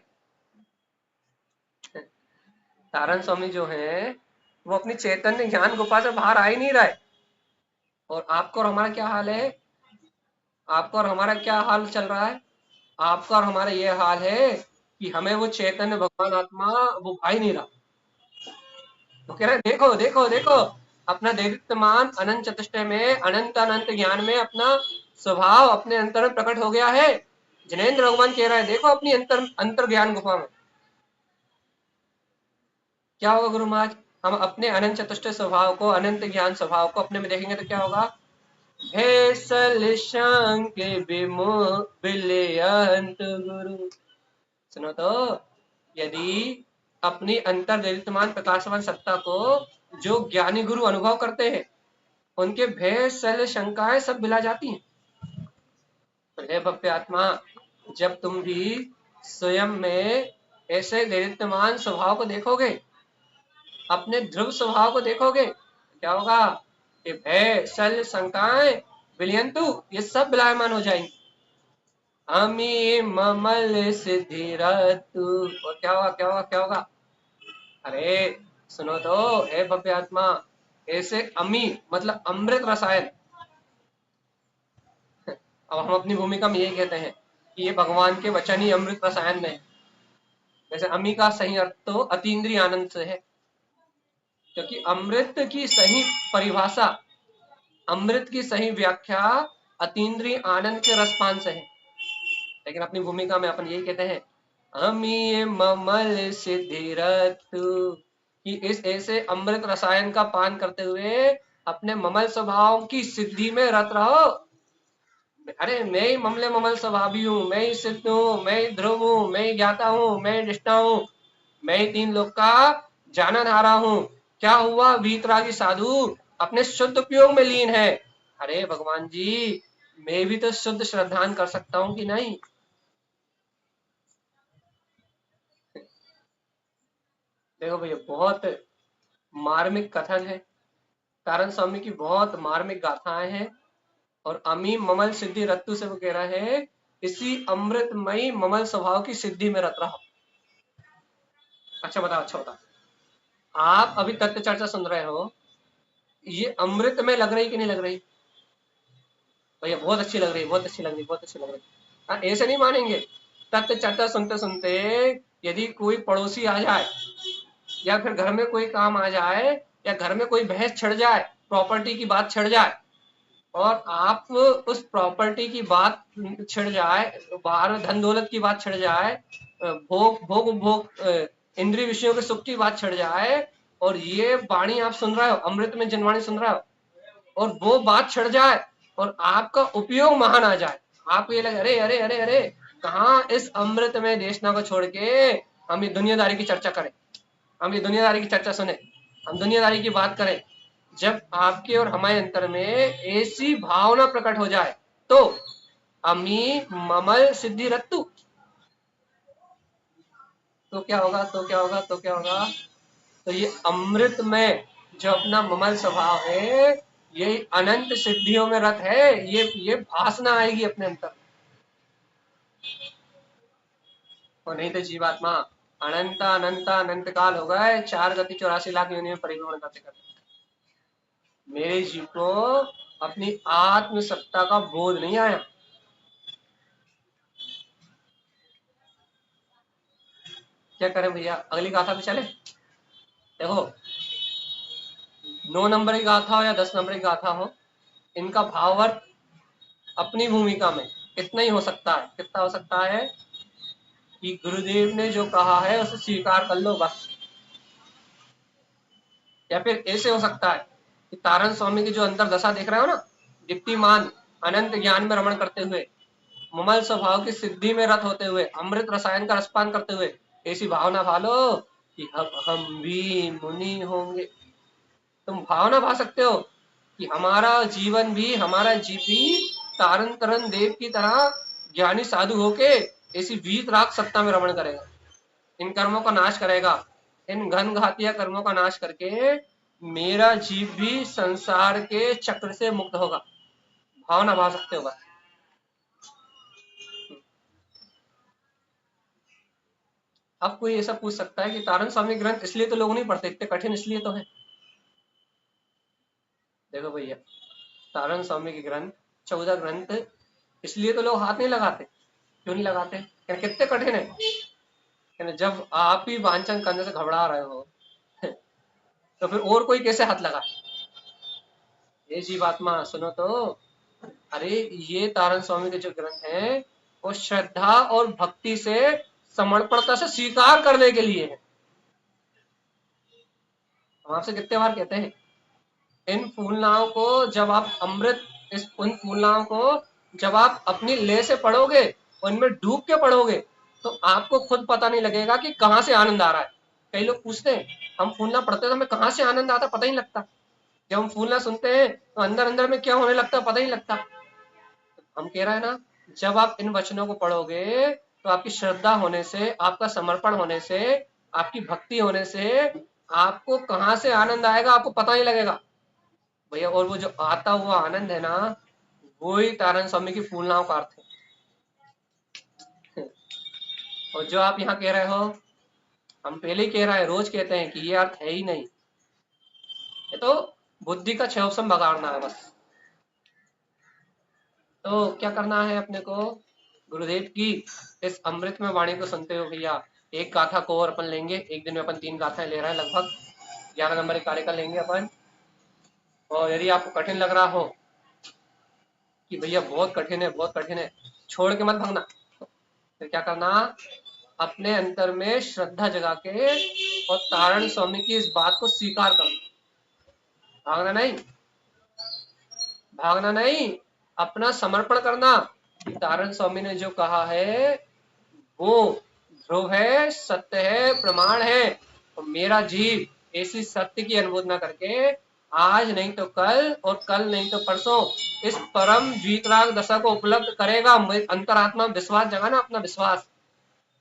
S1: तारण स्वामी जो है वो अपनी चैतन्य ज्ञान गुफा से बाहर आ ही नहीं रहे। और आपका और हमारा क्या हाल है? आपका और हमारा क्या हाल चल रहा है? आपका और हमारा ये हाल है कि हमें वो चैतन्य भगवान आत्मा वो भा ही नहीं रहा। तो कह रहे देखो देखो देखो, अपना दैदिप्यमान अनंत चतुष्टय में अनंत अनंत ज्ञान में अपना स्वभाव अपने अंतर में प्रकट हो गया है। जनेन्द्र भगवान कह रहा है देखो अपनी अंतर अंतर ज्ञान गुफा में क्या होगा। गुरु महाराज, हम अपने अनंत चतुष्टय स्वभाव को, अनंत ज्ञान स्वभाव को अपने में देखेंगे तो क्या होगा? भेसल शंक विलयंत गुरु। सुनो तो, यदि अपनी अंतर्दृष्टमान प्रकाशवान सत्ता को जो ज्ञानी गुरु अनुभव करते हैं, उनके भय सल शंकाएं सब मिला जाती हैं। तो हे भव्य आत्मा, जब तुम भी स्वयं में ऐसे दैदिप्यमान स्वभाव को देखोगे, अपने ध्रुव स्वभाव को देखोगे, क्या होगा? कि भय सल शंकाएं विलयंतु, ये सब विलायमान हो जाएंगी। अमी ममल सिद्धिरतु। और क्या होगा, क्या होगा, क्या होगा? अरे सुनो तो, हे भव्य आत्मा, ऐसे अमी मतलब अमृत रसायन। अब हम अपनी भूमिका में यही कहते हैं कि ये भगवान के वचन ही अमृत रसायन में है। वैसे अमी का सही अर्थ तो अतीन्द्रिय आनंद से है, क्योंकि अमृत की सही परिभाषा, अमृत की सही व्याख्या अतीन्द्रिय आनंद के रसपान से है। लेकिन अपनी भूमिका में अपन यही कहते हैं अमी ममल सिद्धिरतु, कि इस ऐसे अमृत रसायन का पान करते हुए अपने ममल स्वभाव की सिद्धि में रत रहो। अरे मैं ही ममले ममल स्वभावी हूँ, मैं ही सिद्ध हूँ, मैं ही ध्रुव हूँ, मैं ही ज्ञाता हूँ, मैं ही निष्ठा हूँ, मैं ही तीन लोक का जाननहारा हूँ। क्या हुआ? वीतरागी साधु अपने शुद्ध उपयोग में लीन है। अरे भगवान जी, मैं भी तो शुद्ध श्रद्धान कर सकता हूँ कि नहीं? देखो भैया, बहुत मार्मिक कथन है, कारण स्वामी की बहुत मार्मिक गाथाएं हैं। और अमी ममल सिद्धि रत्तु से वो कह रहा है इसी अमृतमयी ममल स्वभाव की सिद्धि में रत रहा। अच्छा बताओ, अच्छा बताओ, आप अभी तत्व चर्चा सुन रहे हो, ये अमृत में लग रही कि नहीं लग रही? भैया बहुत अच्छी लग रही, बहुत अच्छी लग रही, बहुत अच्छी लग रही। हाँ, ऐसे नहीं मानेंगे। तत्व चर्चा सुनते सुनते यदि कोई पड़ोसी आ जाए, या फिर घर में कोई काम आ जाए, या घर में कोई बहस छिड़ जाए, प्रॉपर्टी की बात छिड़ जाए, और आप उस प्रॉपर्टी की बात छिड़ जाए, बाहर धन दौलत की बात छिड़ जाए, भोग भोग उपभोग इंद्रिय विषयों के सुख की बात छिड़ जाए, और ये वाणी आप सुन रहे हो, अमृत में जनवाणी सुन रहे हो, और वो बात छिड़ जाए और आपका उपयोग महान आ जाए, आपको ये लगे अरे अरे अरे अरे, कहाँ इस अमृत में देशना को छोड़ के हम ये दुनियादारी की चर्चा करें, हम ये दुनियादारी की चर्चा सुने, हम दुनियादारी की बात करें। जब आपके और हमारे अंतर में ऐसी भावना प्रकट हो जाए तो अमी ममल सिद्धि रत्तु, तो क्या होगा, तो क्या होगा, तो क्या होगा? तो ये अमृत में जो अपना ममल स्वभाव है, ये अनंत सिद्धियों में रत है, ये भासना आएगी अपने अंतर। और नहीं तो जीवात्मा अनंत अनंत अनंत काल हो गए 4 गति 84 लाख योनि में परिभ्रमण करते करते, मेरे जीव को अपनी आत्म सत्ता का बोध नहीं आया। क्या करें भैया, अगली गाथा पे चले? देखो, 9 नंबर की गाथा हो या 10 नंबर की गाथा हो, इनका भावार्थ अपनी भूमिका में इतना ही हो सकता है। कितना हो सकता है? कि गुरुदेव ने जो कहा है उसे स्वीकार कर लो बस। या फिर ऐसे हो सकता है कि तारण स्वामी की जो अंतर दशा देख रहे हो ना, दीप्तिमान अनंत ज्ञान में रमण करते हुए, ममल स्वभाव की सिद्धि में रत होते हुए, अमृत रसायन का रसपान करते हुए, ऐसी भावना भालो कि हम भी मुनि होंगे। तुम भावना भा सकते हो कि हमारा जीव भी तारन तरन देव की तरह ज्ञानी साधु होके ऐसी वीत राग सत्ता में रमण करेगा, इन कर्मों का नाश करेगा, इन घन घातिया कर्मों का नाश करके मेरा जीव भी संसार के चक्र से मुक्त होगा। भावना भा सकते हो बस। अब कोई ऐसा पूछ सकता है कि तारन स्वामी ग्रंथ इसलिए तो लोग नहीं पढ़ते, इतने कठिन इसलिए तो है। देखो भैया, तारन स्वामी के ग्रंथ 14 ग्रंथ इसलिए तो लोग हाथ नहीं लगाते। क्यों नहीं लगाते? कितने कठिन है। जब आप ही वांछन करने से घबरा रहे हो तो फिर और कोई कैसे हाथ लगा? ये जीवात्मा सुनो तो, अरे ये तारन स्वामी के जो ग्रंथ हैं वो श्रद्धा और भक्ति से समर्पणता से स्वीकार करने के लिए है। हम आपसे कितने बार कहते हैं, इन फूलनाओं को जब आप अमृत इस उन फूलनाओं को जब आप अपनी ले से पढ़ोगे, उनमें डूब के पढ़ोगे, तो आपको खुद पता नहीं लगेगा कि कहाँ से आनंद आ रहा है। कई लोग पूछते हैं, हम फूलना पढ़ते हैं तो हमें कहाँ से आनंद आता पता ही नहीं लगता। जब हम फूलना सुनते हैं तो अंदर अंदर में क्या होने लगता है पता ही नहीं लगता। हम कह रहे हैं ना, जब आप इन वचनों को पढ़ोगे तो आपकी श्रद्धा होने से, आपका समर्पण होने से, आपकी भक्ति होने से आपको कहाँ से आनंद आएगा आपको पता ही लगेगा भैया। और वो जो आता हुआ आनंद है ना, वो ही तारन स्वामी की फूलनाओं का अर्थ है। और जो आप यहाँ कह रहे हो, हम पहले ही कह रहे हैं, रोज कहते हैं कि ये अर्थ है ही नहीं, ये तो बुद्धि का क्षयोपम बगाड़ना है बस। तो क्या करना है अपने को? गुरुदेव की इस अमृत में वाणी को सुनते हो भैया, एक गाथा को और अपन लेंगे। एक दिन में अपन 3 गाथाएं ले रहे हैं, लगभग 11 नंबर के कार्य का लेंगे अपन। और यदि आपको कठिन लग रहा हो कि भैया बहुत कठिन है, बहुत कठिन है, छोड़ के मत भागना। फिर क्या करना? अपने अंतर में श्रद्धा जगा के और तारण स्वामी की इस बात को स्वीकार करना। भागना नहीं, भागना नहीं, अपना समर्पण करना। तारण स्वामी ने जो कहा है वो ध्रुव है, सत्य है, प्रमाण है। और मेरा जीव ऐसी सत्य की अनुमोदना करके आज नहीं तो कल और कल नहीं तो परसों इस परम वीतराग दशा को उपलब्ध करेगा। अंतरात्मा विश्वास जगाना, अपना विश्वास।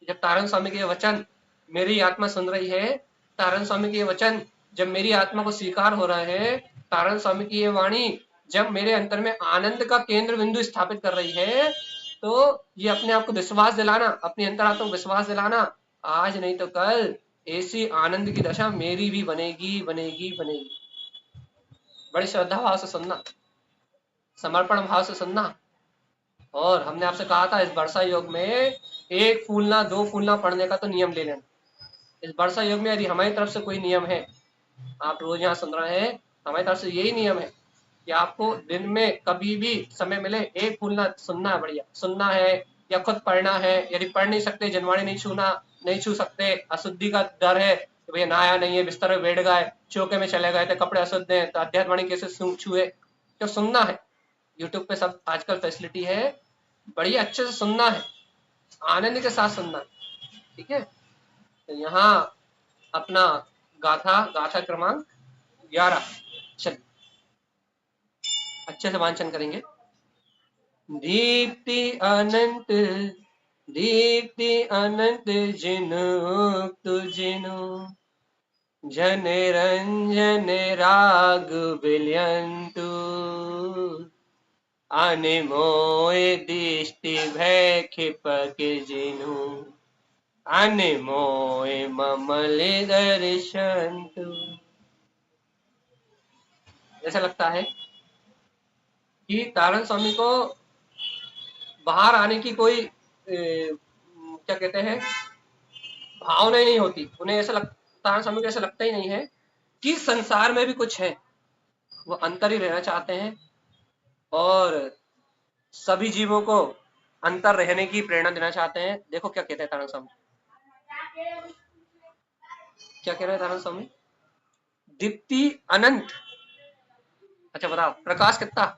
S1: जब तारण स्वामी के वचन मेरी आत्मा सुन रही है, तारण स्वामी के वचन जब मेरी आत्मा को स्वीकार हो रहे हैं, तारण स्वामी की ये वाणी जब मेरे अंतर में आनंद का केंद्र बिंदु स्थापित कर रही है, तो ये अपने आप को विश्वास दिलाना, अपनी अंतरात्मा को विश्वास दिलाना, आज नहीं तो कल ऐसी आनंद की दशा मेरी भी बनेगी, बनेगी, बनेगी। बड़ी श्रद्धा भाव से सुनना, समर्पण भाव से सुनना। और हमने आपसे कहा था इस वर्षा योग में एक फूलना 2 फूलना पढ़ने का तो नियम ले लेना। इस वर्षा योग में यदि हमारी तरफ से कोई नियम है, आप रोज यहाँ सुन रहे हैं, हमारी तरफ से यही नियम है कि आपको दिन में कभी भी समय मिले एक फूलना सुनना है, बढ़िया सुनना है, या खुद पढ़ना है। यदि पढ़ नहीं सकते, जनवाणी नहीं छू सकते, अशुद्धि का डर है कि भैया नहाया नहीं है, बिस्तर में बैठ गए, चौके में चले गए थे, कपड़े अशुद्ध हैं, तो अध्यात्मवाणी कैसे छुए? तो सुनना है, यूट्यूब पे सब आजकल फैसिलिटी है, बढ़िया अच्छे से सुनना है, आनंद के साथ सुनना है। ठीक है, तो यहाँ अपना गाथा क्रमांक 11 चल अच्छे से वांचन करेंगे। दीप्ति अनंत, दीप्ति अनंत जिनु जन रंजन राग विलयंतु अनिमोय दृष्टि भय खिपक जिनु अनिमोय ममल दर्शंतु। ऐसा लगता है कि तारण स्वामी को बाहर आने की कोई क्या कहते हैं भावना ही नहीं होती। उन्हें ऐसा लगता, तारण स्वामी को ऐसा लगता ही नहीं है कि संसार में भी कुछ है। वो अंतर ही रहना चाहते हैं और सभी जीवों को अंतर रहने की प्रेरणा देना चाहते हैं। देखो क्या कहते हैं तारण स्वामी, क्या कह रहे हैं तारण स्वामी? दीप्ति अनंत। अच्छा बताओ, प्रकाश कितना?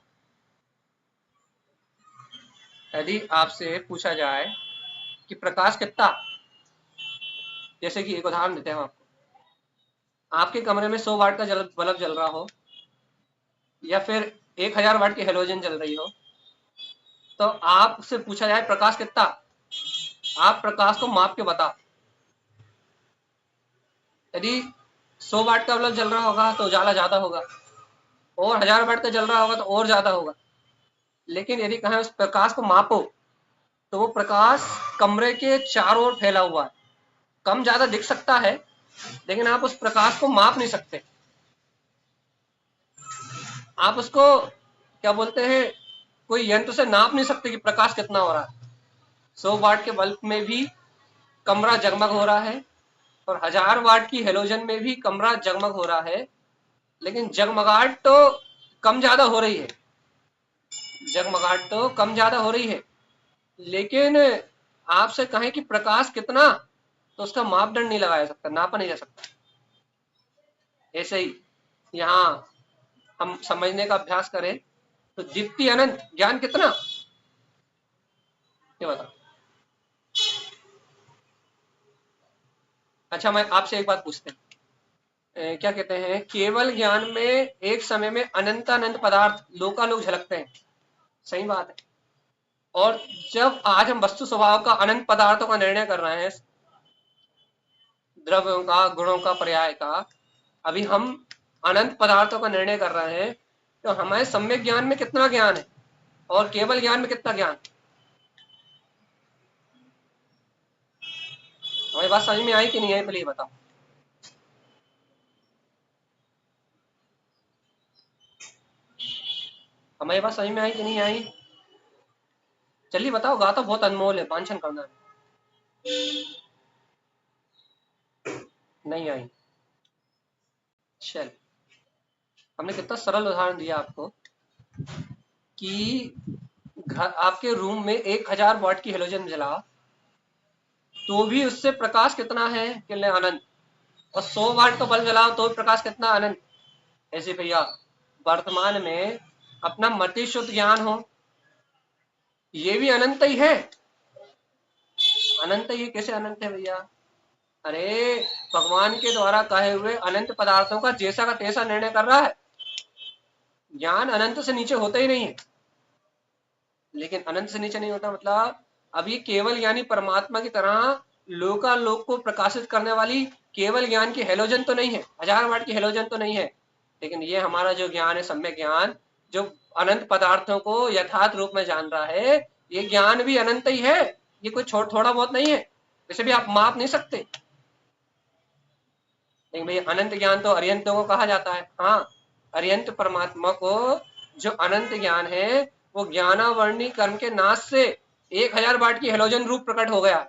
S1: यदि आपसे पूछा जाए कि प्रकाश कितना, जैसे कि एक उदाहरण देते हैं आपको, आपके कमरे में 100 वाट का बल्ब जल रहा हो या फिर 1000 वाट की हेलोजन जल रही हो, तो आपसे पूछा जाए प्रकाश कितना, आप प्रकाश को माप के बता। यदि 100 वाट का बल्ब जल रहा होगा तो उजाला ज्यादा होगा, और 1000 वाट का जल रहा होगा तो और ज्यादा होगा। लेकिन यदि कहें उस प्रकाश को मापो, तो वो प्रकाश कमरे के चारों ओर फैला हुआ है, कम ज्यादा दिख सकता है, लेकिन आप उस प्रकाश को माप नहीं सकते। आप उसको क्या बोलते हैं, कोई यंत्र से नाप नहीं सकते कि प्रकाश कितना हो रहा है। 100 वाट के बल्ब में भी कमरा जगमग हो रहा है, और 1000 वाट की हेलोजन में भी कमरा जगमग हो रहा है, लेकिन जगमगाहट तो कम ज्यादा हो रही है, जगमगाहट तो कम ज्यादा हो रही है। लेकिन आपसे कहें कि प्रकाश कितना, तो उसका मापदंड नहीं लगाया जा सकता, नापा नहीं जा सकता। ऐसे ही यहाँ हम समझने का अभ्यास करें तो दीप्ति अनंत ज्ञान कितना, ये बता। अच्छा, मैं आपसे एक बात पूछते हैं, क्या कहते हैं, केवल ज्ञान में एक समय में अनंत अनंत पदार्थ लोकालोक झलकते हैं, सही बात है। और जब आज हम वस्तु स्वभाव का, अनंत पदार्थों का निर्णय कर रहे हैं, द्रव्यों का, गुणों का, पर्याय का, अभी हम अनंत पदार्थों का निर्णय कर रहे हैं, तो हमारे सम्यक ज्ञान में कितना ज्ञान है और केवल ज्ञान में कितना ज्ञान। हमारी बात समझ में आई कि नहीं आई, पहले ये बताओ। हमारी बात समझ में आई कि नहीं आई, चलिए बताओ। गाता बहुत अनमोल है, वांछन करना है। नहीं आई, चल। हमने कितना सरल उदाहरण दिया आपको कि घर, आपके रूम में 1000 वाट की हेलोजन जला, तो भी उससे प्रकाश कितना है, कितने अनंत। और 100 वाट का बल्ब जलाओ तो भी प्रकाश कितना, अनंत। ऐसे भैया वर्तमान में अपना मति शुद्ध ज्ञान हो, ये भी अनंत ही है। अनंत ही कैसे अनंत है भैया, अरे भगवान के द्वारा कहे हुए अनंत पदार्थों का जैसा का तैसा निर्णय कर रहा है। ज्ञान अनंत से नीचे होता ही नहीं है। लेकिन अनंत से नीचे नहीं होता मतलब, अब ये केवल यानी परमात्मा की तरह लोकालोक को प्रकाशित करने वाली केवल ज्ञान की हेलोजन तो नहीं है, 1000 वाट की हेलोजन तो नहीं है। लेकिन ये हमारा जो ज्ञान है, सम्यक ज्ञान, जो अनंत पदार्थों को यथार्थ रूप में जान रहा है, ये ज्ञान भी अनंत ही है। ये कोई थोड़ा बहुत नहीं है, इसे भी आप माप नहीं सकते। लेकिन भाई अनंत ज्ञान तो अरियंतों को कहा जाता है। हाँ, अरियंत परमात्मा को जो अनंत ज्ञान है, वो ज्ञानावर्णी कर्म के नाश से 1000 वाट की हेलोजन रूप प्रकट हो गया।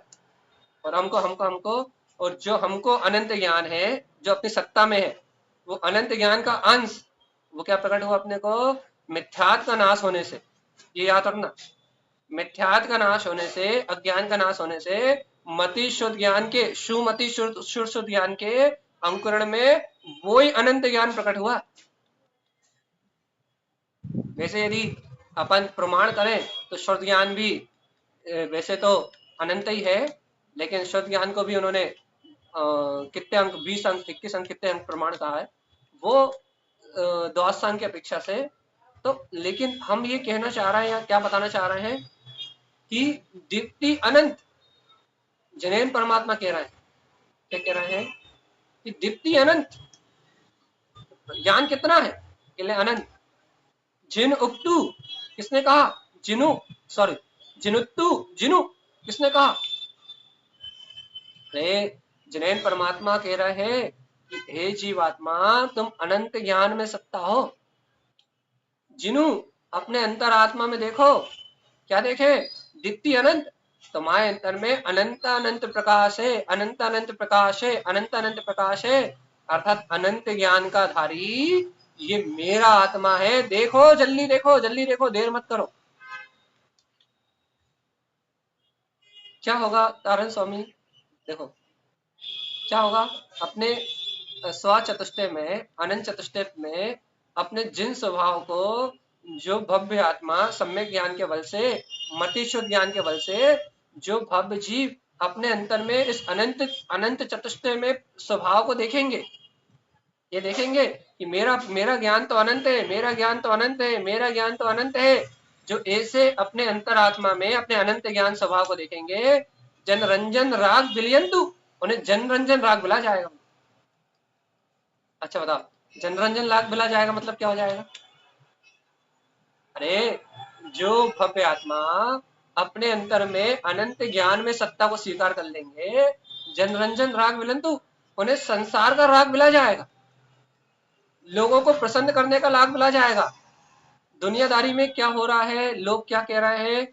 S1: और हमको हमको हमको और जो हमको अनंत ज्ञान है, जो अपनी सत्ता में है, वो अनंत ज्ञान का अंश, वो क्या प्रकट हुआ अपने को, मिथ्यात्व का नाश होने से। ये याद रखना, मिथ्यात्व का नाश होने से, अज्ञान का नाश होने से, मति शुद्ध ज्ञान के, सुमति शुद्ध ज्ञान के अंकुरण में वो ही अनंत ज्ञान प्रकट हुआ। वैसे यदि अपन प्रमाण करें तो शुद्ध ज्ञान भी वैसे तो अनंत ही है, लेकिन शुद्ध ज्ञान को भी उन्होंने कितने अंक, 20 अंक, 21 अंक, कितने अंक प्रमाण कहा है वो द्वादशांक की अपेक्षा से। तो लेकिन हम ये कहना चाह रहे हैं, या क्या बताना चाह रहे हैं, कि दीप्ति अनंत, जैन परमात्मा कह रहे हैं, क्या कह रहे हैं, कि दीप्ति अनंत, ज्ञान कितना है, कहले अनंत। जिन उक्तु, किसने कहा, जिनु, सॉरी, जिनुत्तु, जिनु, किसने कहा, अरे जैन परमात्मा कह रहे हैं कि हे जीवात्मा, तुम अनंत ज्ञान में सत्ता हो। जिनु, अपने अंतर आत्मा में देखो, क्या देखे, दीप्ति अनंत, तुम्हारे अंतर में अनंत अनंत प्रकाश है, अनंत अनंत प्रकाश है, अनंत अनंत प्रकाश है, अर्थात अनंत ज्ञान का धारी ये मेरा आत्मा है। देखो जल्दी, देखो जल्दी, देखो, देर मत करो। क्या होगा तारण स्वामी, देखो क्या होगा, अपने स्व चतुष्टय में, अनंत चतुष्टय में, अपने जिन स्वभाव को, जो भव्य आत्मा सम्यक ज्ञान के बल से, मति शुद्ध ज्ञान के बल से, जो भव्य जीव अपने अंतर में इस अनंत अनंत चतुष्टय में स्वभाव को देखेंगे, ये देखेंगे कि मेरा मेरा ज्ञान तो अनंत है, मेरा ज्ञान तो अनंत है, मेरा ज्ञान तो अनंत है। जो ऐसे अपने अंतरात्मा में अपने अनंत ज्ञान स्वभाव को देखेंगे, जनरंजन राग विलयंतु, उन्हें जनरंजन राग मिला जाएगा। अच्छा बताओ, जनरंजन राग मिला जाएगा मतलब क्या हो जाएगा? अरे जो भव्य आत्मा अपने अंतर में अनंत ज्ञान में सत्ता को स्वीकार कर लेंगे, जनरंजन राग मिलंतु, उन्हें संसार का राग मिला जाएगा, लोगों को प्रसन्न करने का लाभ मिला जाएगा। दुनियादारी में क्या हो रहा है, लोग क्या कह रहे हैं,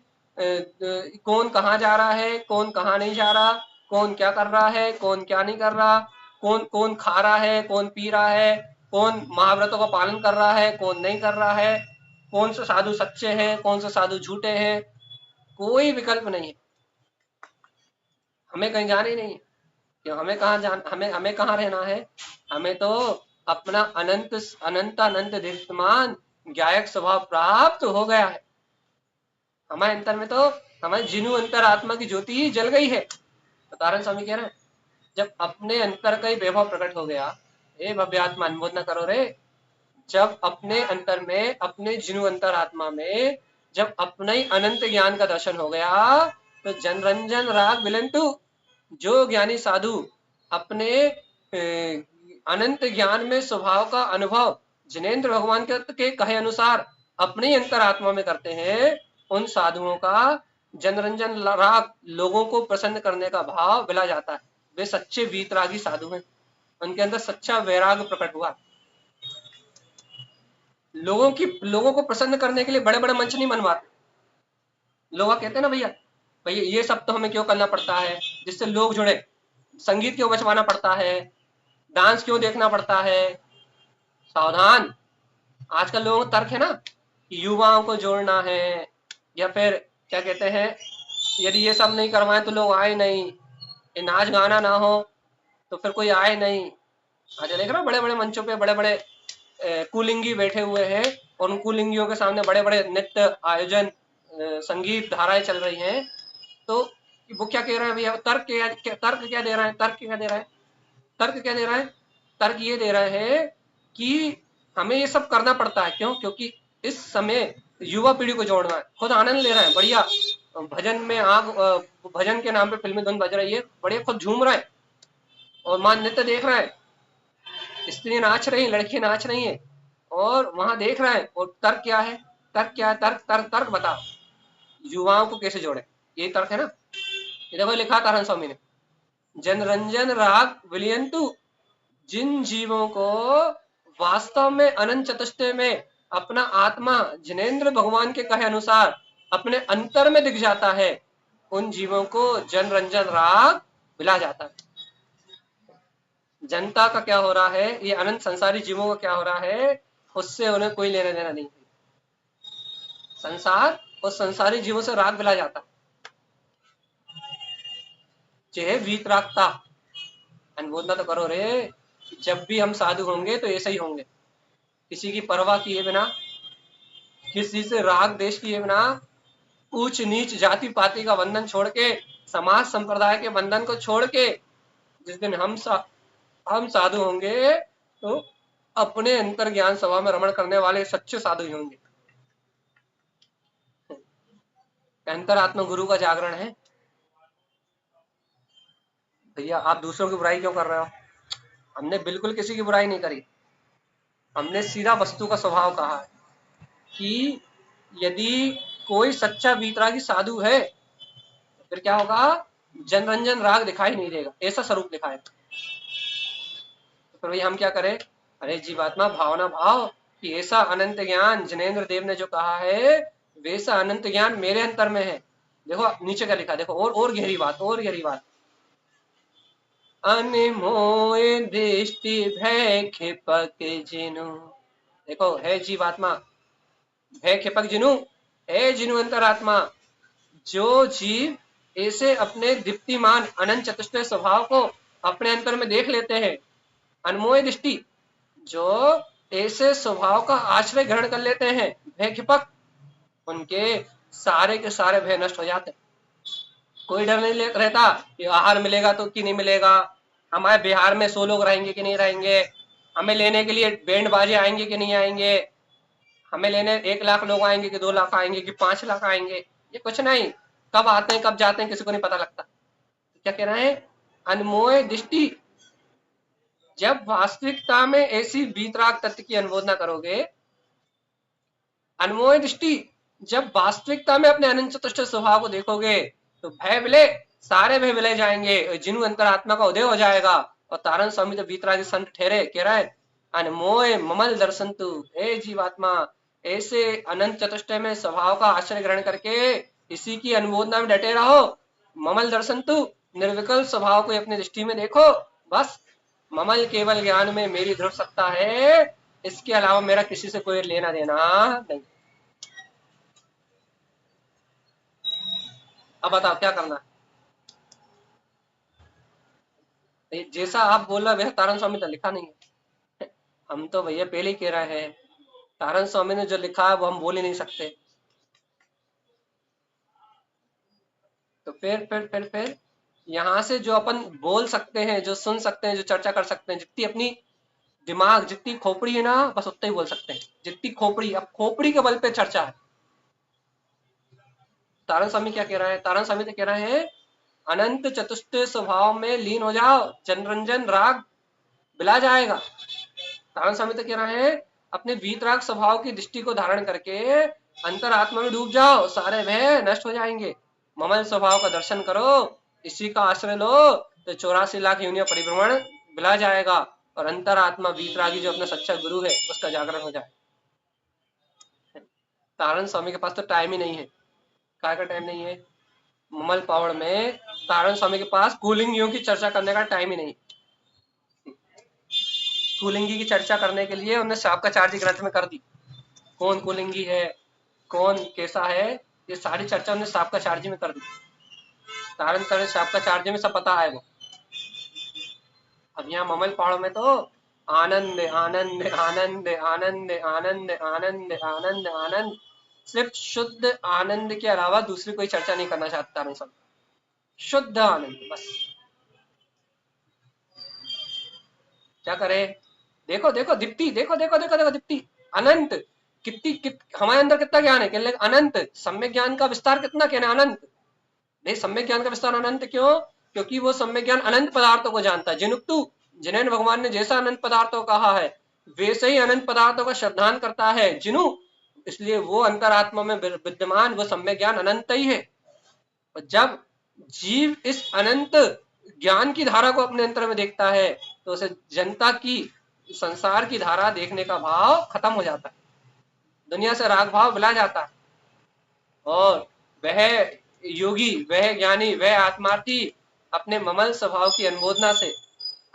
S1: कौन कहाँ जा रहा है, कौन कहाँ नहीं जा रहा, कौन क्या कर रहा है, कौन क्या नहीं कर रहा, कौन कौन खा रहा है, कौन पी रहा है, कौन महाव्रतों का पालन कर रहा है, कौन नहीं कर रहा है, कौन से साधु सच्चे हैं, कौन से साधु झूठे हैं, कोई विकल्प नहीं है। हमें कहीं जाना ही नहीं है। क्यों? हमें कहाँ जान हमें हमें कहाँ रहना है? हमें तो अपना अनंत अनंत अनंत दीप्तमान गायक स्वभाव प्राप्त हो गया है। हमारे अंतर में तो हमारे जिनु अंतर आत्मा की ज्योति ही जल गई है। तो तारण स्वामी कह रहे हैं, जब अपने अंतर का ही वैभव प्रकट हो गया, हे भव्य आत्मा अनुमोदन करो रे, जब अपने अंतर में अपने जिनु अंतर आत्मा में जब अपना ही अनंत ज्ञान का दर्शन हो गया, तो जनरंजन राग विलंतु, जो ज्ञानी साधु अपने अनंत ज्ञान में स्वभाव का अनुभव जिनेन्द्र भगवान के कहे अनुसार अपने अंतरात्मा में करते हैं, उन साधुओं का जनरंजन राग, लोगों को प्रसन्न करने का भाव मिला जाता है। वे सच्चे वीतरागी साधु हैं, उनके अंदर सच्चा वैराग प्रकट हुआ। लोगों को प्रसन्न करने के लिए बड़े बड़े मंच नहीं बनवाते। लोग कहते हैं ना, भैया भैया ये सब तो हमें क्यों करना पड़ता है जिससे लोग जुड़े, संगीत क्यों बचवाना पड़ता है, डांस क्यों देखना पड़ता है। सावधान, आजकल लोगों का तर्क है ना कि युवाओं को जोड़ना है, या फिर क्या कहते हैं, यदि ये सब नहीं करवाएं तो लोग आए नहीं, ये नाच गाना ना हो तो फिर कोई आए नहीं। अच्छा देख रहा, बड़े बड़े मंचों पे बड़े बड़े कुलिंगी बैठे हुए हैं, और उन कुलिंगियों के सामने बड़े बड़े नृत्य आयोजन, संगीत धाराएं चल रही हैं। तो वो क्या कह रहा है भैया, तर्क क्या दे रहा है, तर्क क्या दे रहा है, तर्क क्या दे रहा है, तर्क ये दे रहा है कि हमें ये सब करना पड़ता है। क्यों? क्योंकि इस समय युवा पीढ़ी को जोड़ना है। खुद आनंद ले रहा है, बढ़िया भजन में भजन के नाम पे फिल्मी धुन बज रही है, बढ़िया खुद झूम रहा है, और मान नृत्य देख रहा है, स्त्री नाच रही है, लड़की नाच रही है, और वहां देख रहा है। और तर्क क्या है, तर्क क्या है, तर्क तर्क तर्क बताओ, युवाओं को कैसे जोड़े, ये तर्क है ना। ये देखो लिखा तारण स्वामी ने, जनरंजन राग विलियंतु, जिन जीवों को वास्तव में अनंत चतुष्टय में अपना आत्मा जिनेन्द्र भगवान के कहे अनुसार अपने अंतर में दिख जाता है, उन जीवों को जनरंजन राग मिला जाता है। जनता का क्या हो रहा है, ये अनंत संसारी जीवों का क्या हो रहा है, उससे उन्हें कोई लेना देना नहीं। संसार और संसारी जीवों से राग मिला जाता है। चाहे वीतरागता, अनुमोदना तो करो रे, जब भी हम साधु होंगे तो ऐसे ही होंगे, किसी की परवाह किए बिना, किसी से राग देश किए बिना, ऊंच नीच जाति पाति का बंधन छोड़ के, समाज संप्रदाय के बंधन को छोड़ के, जिस दिन हम साधु होंगे तो अपने अंतर ज्ञान सभा में रमण करने वाले सच्चे साधु ही होंगे। अंतरात्मा गुरु का जागरण है। भैया आप दूसरों की बुराई क्यों कर रहे हो? हमने बिल्कुल किसी की बुराई नहीं करी, हमने सीधा वस्तु का स्वभाव कहा है कि यदि कोई सच्चा वीतरागी साधु है तो फिर क्या होगा, जनरंजन राग दिखाई नहीं देगा, ऐसा स्वरूप दिखाएगा। तो फिर भैया हम क्या करें? अरे जीवात्मा भावना भाव कि ऐसा अनंत ज्ञान जिनेन्द्र देव ने जो कहा है, वैसा अनंत ज्ञान मेरे अंतर में है। देखो नीचे क्या लिखा, देखो और गहरी बात, और गहरी बात, अनमोय दृष्टि भय खेपक जिनु, देखो है जीवात्मा, भय खेपक जिनु, है जिनु अंतरात्मा, जो जीव ऐसे अपने दीप्तिमान अनंत चतुष्टय स्वभाव को अपने अंतर में देख लेते हैं, अनमोय दृष्टि, जो ऐसे स्वभाव का आश्रय ग्रहण कर लेते हैं, भय खेपक, उनके सारे के सारे भय नष्ट हो जाते हैं। कोई डर नहीं रहता कि आहार मिलेगा तो कि नहीं मिलेगा, हमारे बिहार में 100 लोग रहेंगे कि नहीं रहेंगे, हमें लेने के लिए बैंड बाजे आएंगे कि नहीं आएंगे, हमें लेने 1 लाख लोग आएंगे कि 2 लाख आएंगे कि 5 लाख आएंगे, ये कुछ नहीं। कब आते हैं कब जाते हैं किसी को नहीं पता लगता। क्या कह रहे हैं? अनमोय दृष्टि, जब वास्तविकता में ऐसी वीतराग तत्व की अनुमोदना करोगे, अनमोय दृष्टि, जब वास्तविकता में अपने अनंत चतुष्ट स्वभाव को देखोगे तो भय विलय, सारे भय विलय जाएंगे, जिनु अंतरात्मा का उदय हो जाएगा। और तारण स्वामी तो वीतरागी संत ठहरे, कह रहा है अनमोय ममल दर्शन तु, हे जीवात्मा ऐसे अनंत चतुष्टय में स्वभाव का आश्रय ग्रहण करके इसी की अनुमोदना में डटे रहो। ममल दर्शन तु, निर्विकल्प स्वभाव को अपनी दृष्टि में देखो। बस ममल केवल ज्ञान में मेरी ध्रुव सत्ता है, इसके अलावा मेरा किसी से कोई लेना देना नहीं। अब बताओ क्या करना है? जैसा आप बोल रहे वैसा तारण स्वामी ने लिखा नहीं है। हम तो भैया पहले ही कह रहे हैं, तारण स्वामी ने जो लिखा है वो हम बोल ही नहीं सकते। तो फिर यहाँ से जो अपन बोल सकते हैं, जो सुन सकते हैं, जो चर्चा कर सकते हैं, जितनी अपनी दिमाग, जितनी खोपड़ी है ना, बस उतना ही बोल सकते हैं। जितनी खोपड़ी, अब खोपड़ी के बल पे चर्चा है। तारण स्वामी क्या कह रहा है? तारण स्वामी तो कह रहे हैं अनंत चतुष्ट स्वभाव में लीन हो जाओ, जनरंजन राग बिला जाएगा। तारण स्वामी तो कह रहे हैं अपने वीतराग स्वभाव की दृष्टि को धारण करके अंतरात्मा में डूब जाओ, सारे भय नष्ट हो जाएंगे। ममल स्वभाव का दर्शन करो, इसी का आश्रय लो, तो 84 लाख योनियों परिभ्रमण बिला जाएगा और अंतरात्मा वीतरागी जो अपना सच्चा गुरु है उसका जागरण हो जाए। तारण स्वामी के पास तो टाइम ही नहीं है। काय का टाइम नहीं है? ममल पावड़ में तारण स्वामी के पास कुलिंगियों की चर्चा करने का टाइम ही नहीं। कुलिंगी की चर्चा करने के लिए उन्होंने शापकाचार्य ग्रंथ में कर दी, कौन कुलिंगी है, कौन कैसा है, ये सारी चर्चा उन्होंने शापकाचार्य में कर दी। तारण कर शापकाचार्य में सब पता है वो। अब यहाँ ममल पहाड़ों में तो आनंद आनंद आनंद आनंद आनंद आनंद आनंद आनंद, सिर्फ शुद्ध आनंद के अलावा दूसरी कोई चर्चा नहीं करना चाहता तारण स्वामी। शुद्ध आनंद बस। क्या करे? देखो देखो दीप्ति, देखो देखो देखो देखो दीप्ति, अनंत हमारे अंदर कितना ज्ञान है, कहने लगे अनंत। सम्यक ज्ञान का विस्तार कितना, कहने अनंत। नहीं, सम्यक ज्ञान का विस्तार अनंत क्यों? क्योंकि वो सम्यक ज्ञान अनंत पदार्थों को जानता है। जिनुक्तु, जिन्हें भगवान ने जैसा अनंत पदार्थों कहा है वैसे ही अनंत पदार्थों का श्रद्धान करता है जिनु, इसलिए वो अंतरात्मा में विद्यमान वो सम्यक ज्ञान अनंत ही है। और जब जीव इस अनंत ज्ञान की धारा को अपने अंतर में देखता है तो उसे जनता की, संसार की धारा देखने का भाव खत्म हो जाता है, दुनिया से राग भाव मिला जाता है। और वह योगी, वह ज्ञानी, वह आत्मार्थी अपने ममल स्वभाव की अनुमोदना से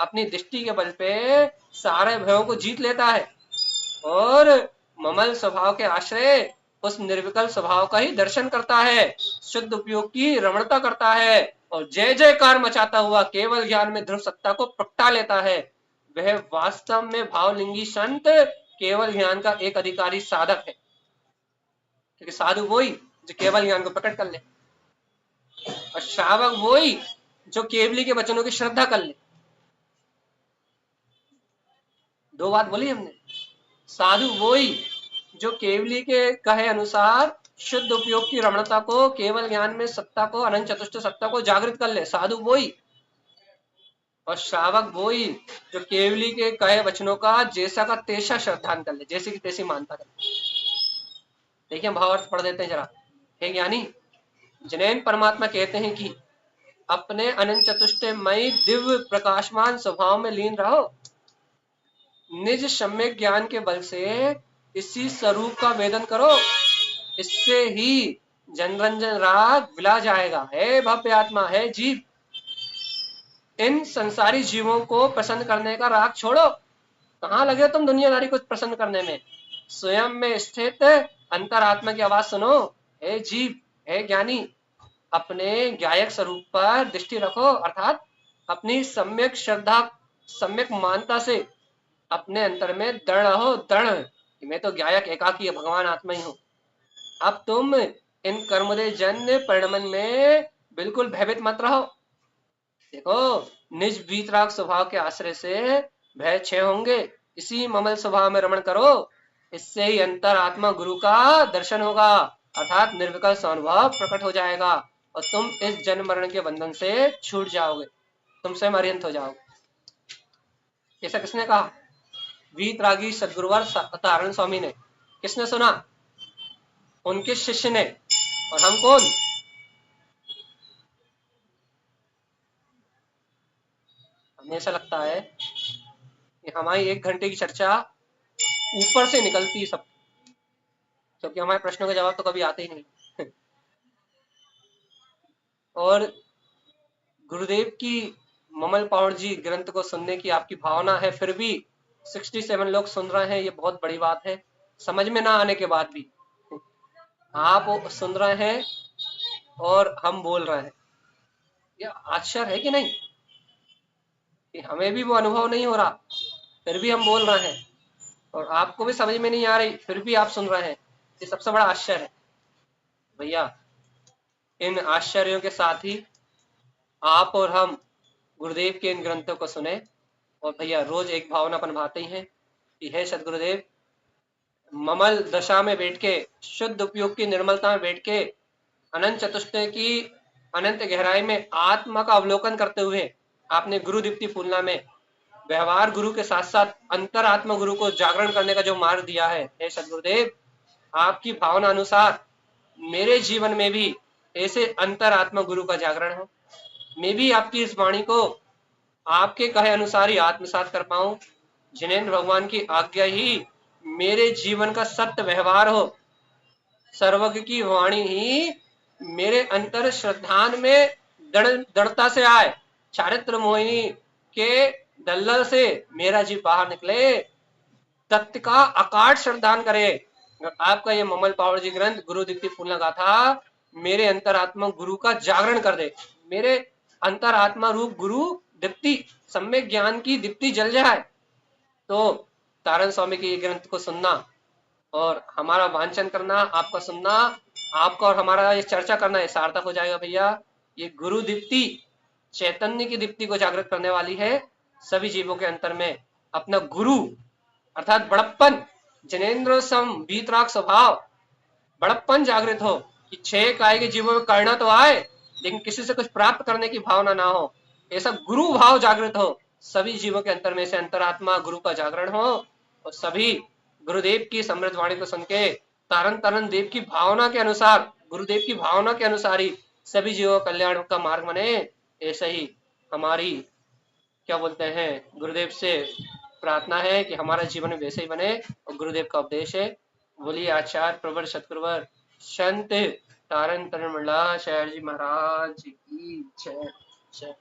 S1: अपनी दृष्टि के बल पे सारे भयों को जीत लेता है और ममल स्वभाव के आश्रय उस निर्विकल्प स्वभाव का ही दर्शन करता है, शुद्ध उपयोग की रमणता करता है और जय जयकार मचाता हुआ केवल ज्ञान में ध्रुव सत्ता को प्रगटा लेता है। वह वास्तव में भावलिंगी संत केवल ज्ञान का एक अधिकारी साधक है, क्योंकि साधु वही जो केवल ज्ञान को प्रकट कर ले और श्रावक वही जो केवली के वचनों की श्रद्धा कर ले। दो बात बोली हमने। साधु वही जो केवली के कहे अनुसार शुद्ध उपयोग की रमणता को, केवल ज्ञान में सत्ता को, अनंत चतुष्ट सत्ता को जागृत कर ले, साधु वही। और श्रावक वही जो केवली के कहे वचनों का जैसा का तैसा श्रद्धान कर ले, जैसे की तैसी मानता कर ले। देखिए हम भावार्थ पढ़ देते हैं जरा। हे ज्ञानी, जिन्हें परमात्मा कहते हैं कि अपने अनंत चतुष्टयमयी दिव्य प्रकाशमान स्वभाव में लीन रहो, निज सम्यक ज्ञान के बल से इसी स्वरूप का वेदन करो, इससे ही जनरंजन राग विला जाएगा। हे भव्य आत्मा, है जीव, इन संसारी जीवों को प्रसन्न करने का राग छोड़ो। कहाँ लगे तुम दुनियादारी को प्रसन्न करने में? स्वयं में स्थित अंतरात्मा की आवाज सुनो। हे जीव, हे ज्ञानी, अपने ज्ञायक स्वरूप पर दृष्टि रखो, अर्थात अपनी सम्यक श्रद्धा, सम्यक मानता से अपने अंतर में दृढ़ रहो, दृढ़। मैं तो ज्ञायक एकाकी भगवान आत्मा ही हूं। अब तुम इन कर्मोदय जन्य परिणमन में बिल्कुल भयभीत मत रहो। देखो, निज वीतराग स्वभाव के आश्रय से भय क्षय होंगे, इसी ममल स्वभाव में रमण करो, इससे ही अंतर आत्मा गुरु का दर्शन होगा, अर्थात निर्विकल्प स्वानुभव प्रकट हो जाएगा और तुम इस जन्म मरण के बंधन से छूट जाओगे, तुम स्वयं अरिहंत हो जाओगे। ऐसा किसने कहा? वीतरागी सदगुरुवर तारण स्वामी ने। किसने सुना? उनके शिष्य ने। और हम कौन? हमें ऐसा लगता है कि हमारी 1 घंटे की चर्चा ऊपर से निकलती है सब, क्योंकि हमारे प्रश्नों के जवाब तो कभी आते ही नहीं। और गुरुदेव की ममल पावड़ जी ग्रंथ को सुनने की आपकी भावना है, फिर भी 67 लोग सुन रहे हैं, ये बहुत बड़ी बात है। समझ में ना आने के बाद भी आप सुन रहे हैं और हम बोल रहे हैं, ये आश्चर्य है कि नहीं? कि हमें भी वो अनुभव नहीं हो रहा, फिर भी हम बोल रहे हैं, और आपको भी समझ में नहीं आ रही, फिर भी आप सुन रहे हैं। ये सबसे बड़ा आश्चर्य है भैया। इन आश्चर्यों के साथ ही आप और हम गुरुदेव के इन ग्रंथों को सुने, और भैया रोज एक भावना अपन भाते ही हैं कि हे सदगुरुदेव, ममल दशा में बैठ के, शुद्ध उपयोग की निर्मलता में बैठ के, अनंत चतुष्टय की अनंत गहराई में आत्मा का अवलोकन करते हुए आपने गुरु दीप्ति फूलना में व्यवहार गुरु के साथ साथ अंतर आत्मा गुरु को जागरण करने का जो मार्ग दिया है, हे सदगुरुदेव, आपकी भावना अनुसार मेरे जीवन में भी ऐसे अंतर आत्मा गुरु का जागरण हो, मैं भी आपकी इस वाणी को आपके कहे अनुसार ही आत्मसात कर पाऊं, जिनेन्द्र भगवान की आज्ञा ही मेरे जीवन का सत्य व्यवहार हो, सर्वज्ञ की वाणी ही मेरे अंतर श्रद्धान में दृढ़ता से आए, चारित्र मोहिनी के दलदल से मेरा जीव बाहर निकले, तत्व का अकाट श्रद्धान करे। आपका ये ममल पावड़ जी ग्रंथ गुरु दीप्ति फूलना गाथा मेरे अंतरात्मा गुरु का जागरण कर दे, मेरे अंतरात्मा रूप गुरु दीप्ति, सम्यक ज्ञान की दीप्ति जल जाए। तो तारण स्वामी के ये ग्रंथ को सुनना और हमारा वांछन करना, आपका सुनना, आपका और हमारा ये चर्चा करना, ये सार्थक हो जाएगा भैया। ये गुरु दीप्ति चैतन्य की दीप्ति को जागृत करने वाली है, सभी जीवों के अंतर में अपना गुरु अर्थात बड़प्पन, जनेन्द्र सम वीतराग स्वभाव, बड़प्पन जागृत हो कि 6 काय के जीवों में करना तो आए, लेकिन किसी से कुछ प्राप्त करने की भावना ना हो, ऐसा गुरु भाव जागृत हो सभी जीवों के अंतर में, से अंतरात्मा गुरु का जागरण हो, और सभी गुरुदेव की समृद्ध वाणी को सुन के तारण तारण देव की भावना के अनुसार, गुरुदेव की भावना के अनुसार ही सभी जीवों कल्याण का मार्ग बने। ऐसे ही हमारी क्या बोलते हैं गुरुदेव से प्रार्थना है कि हमारा जीवन वैसे ही बने, और गुरुदेव का उपदेश है। बोलिए आचार्य प्रवर सतगुरुवर संत तारण तरण मंडला शहर जी महाराज की जय।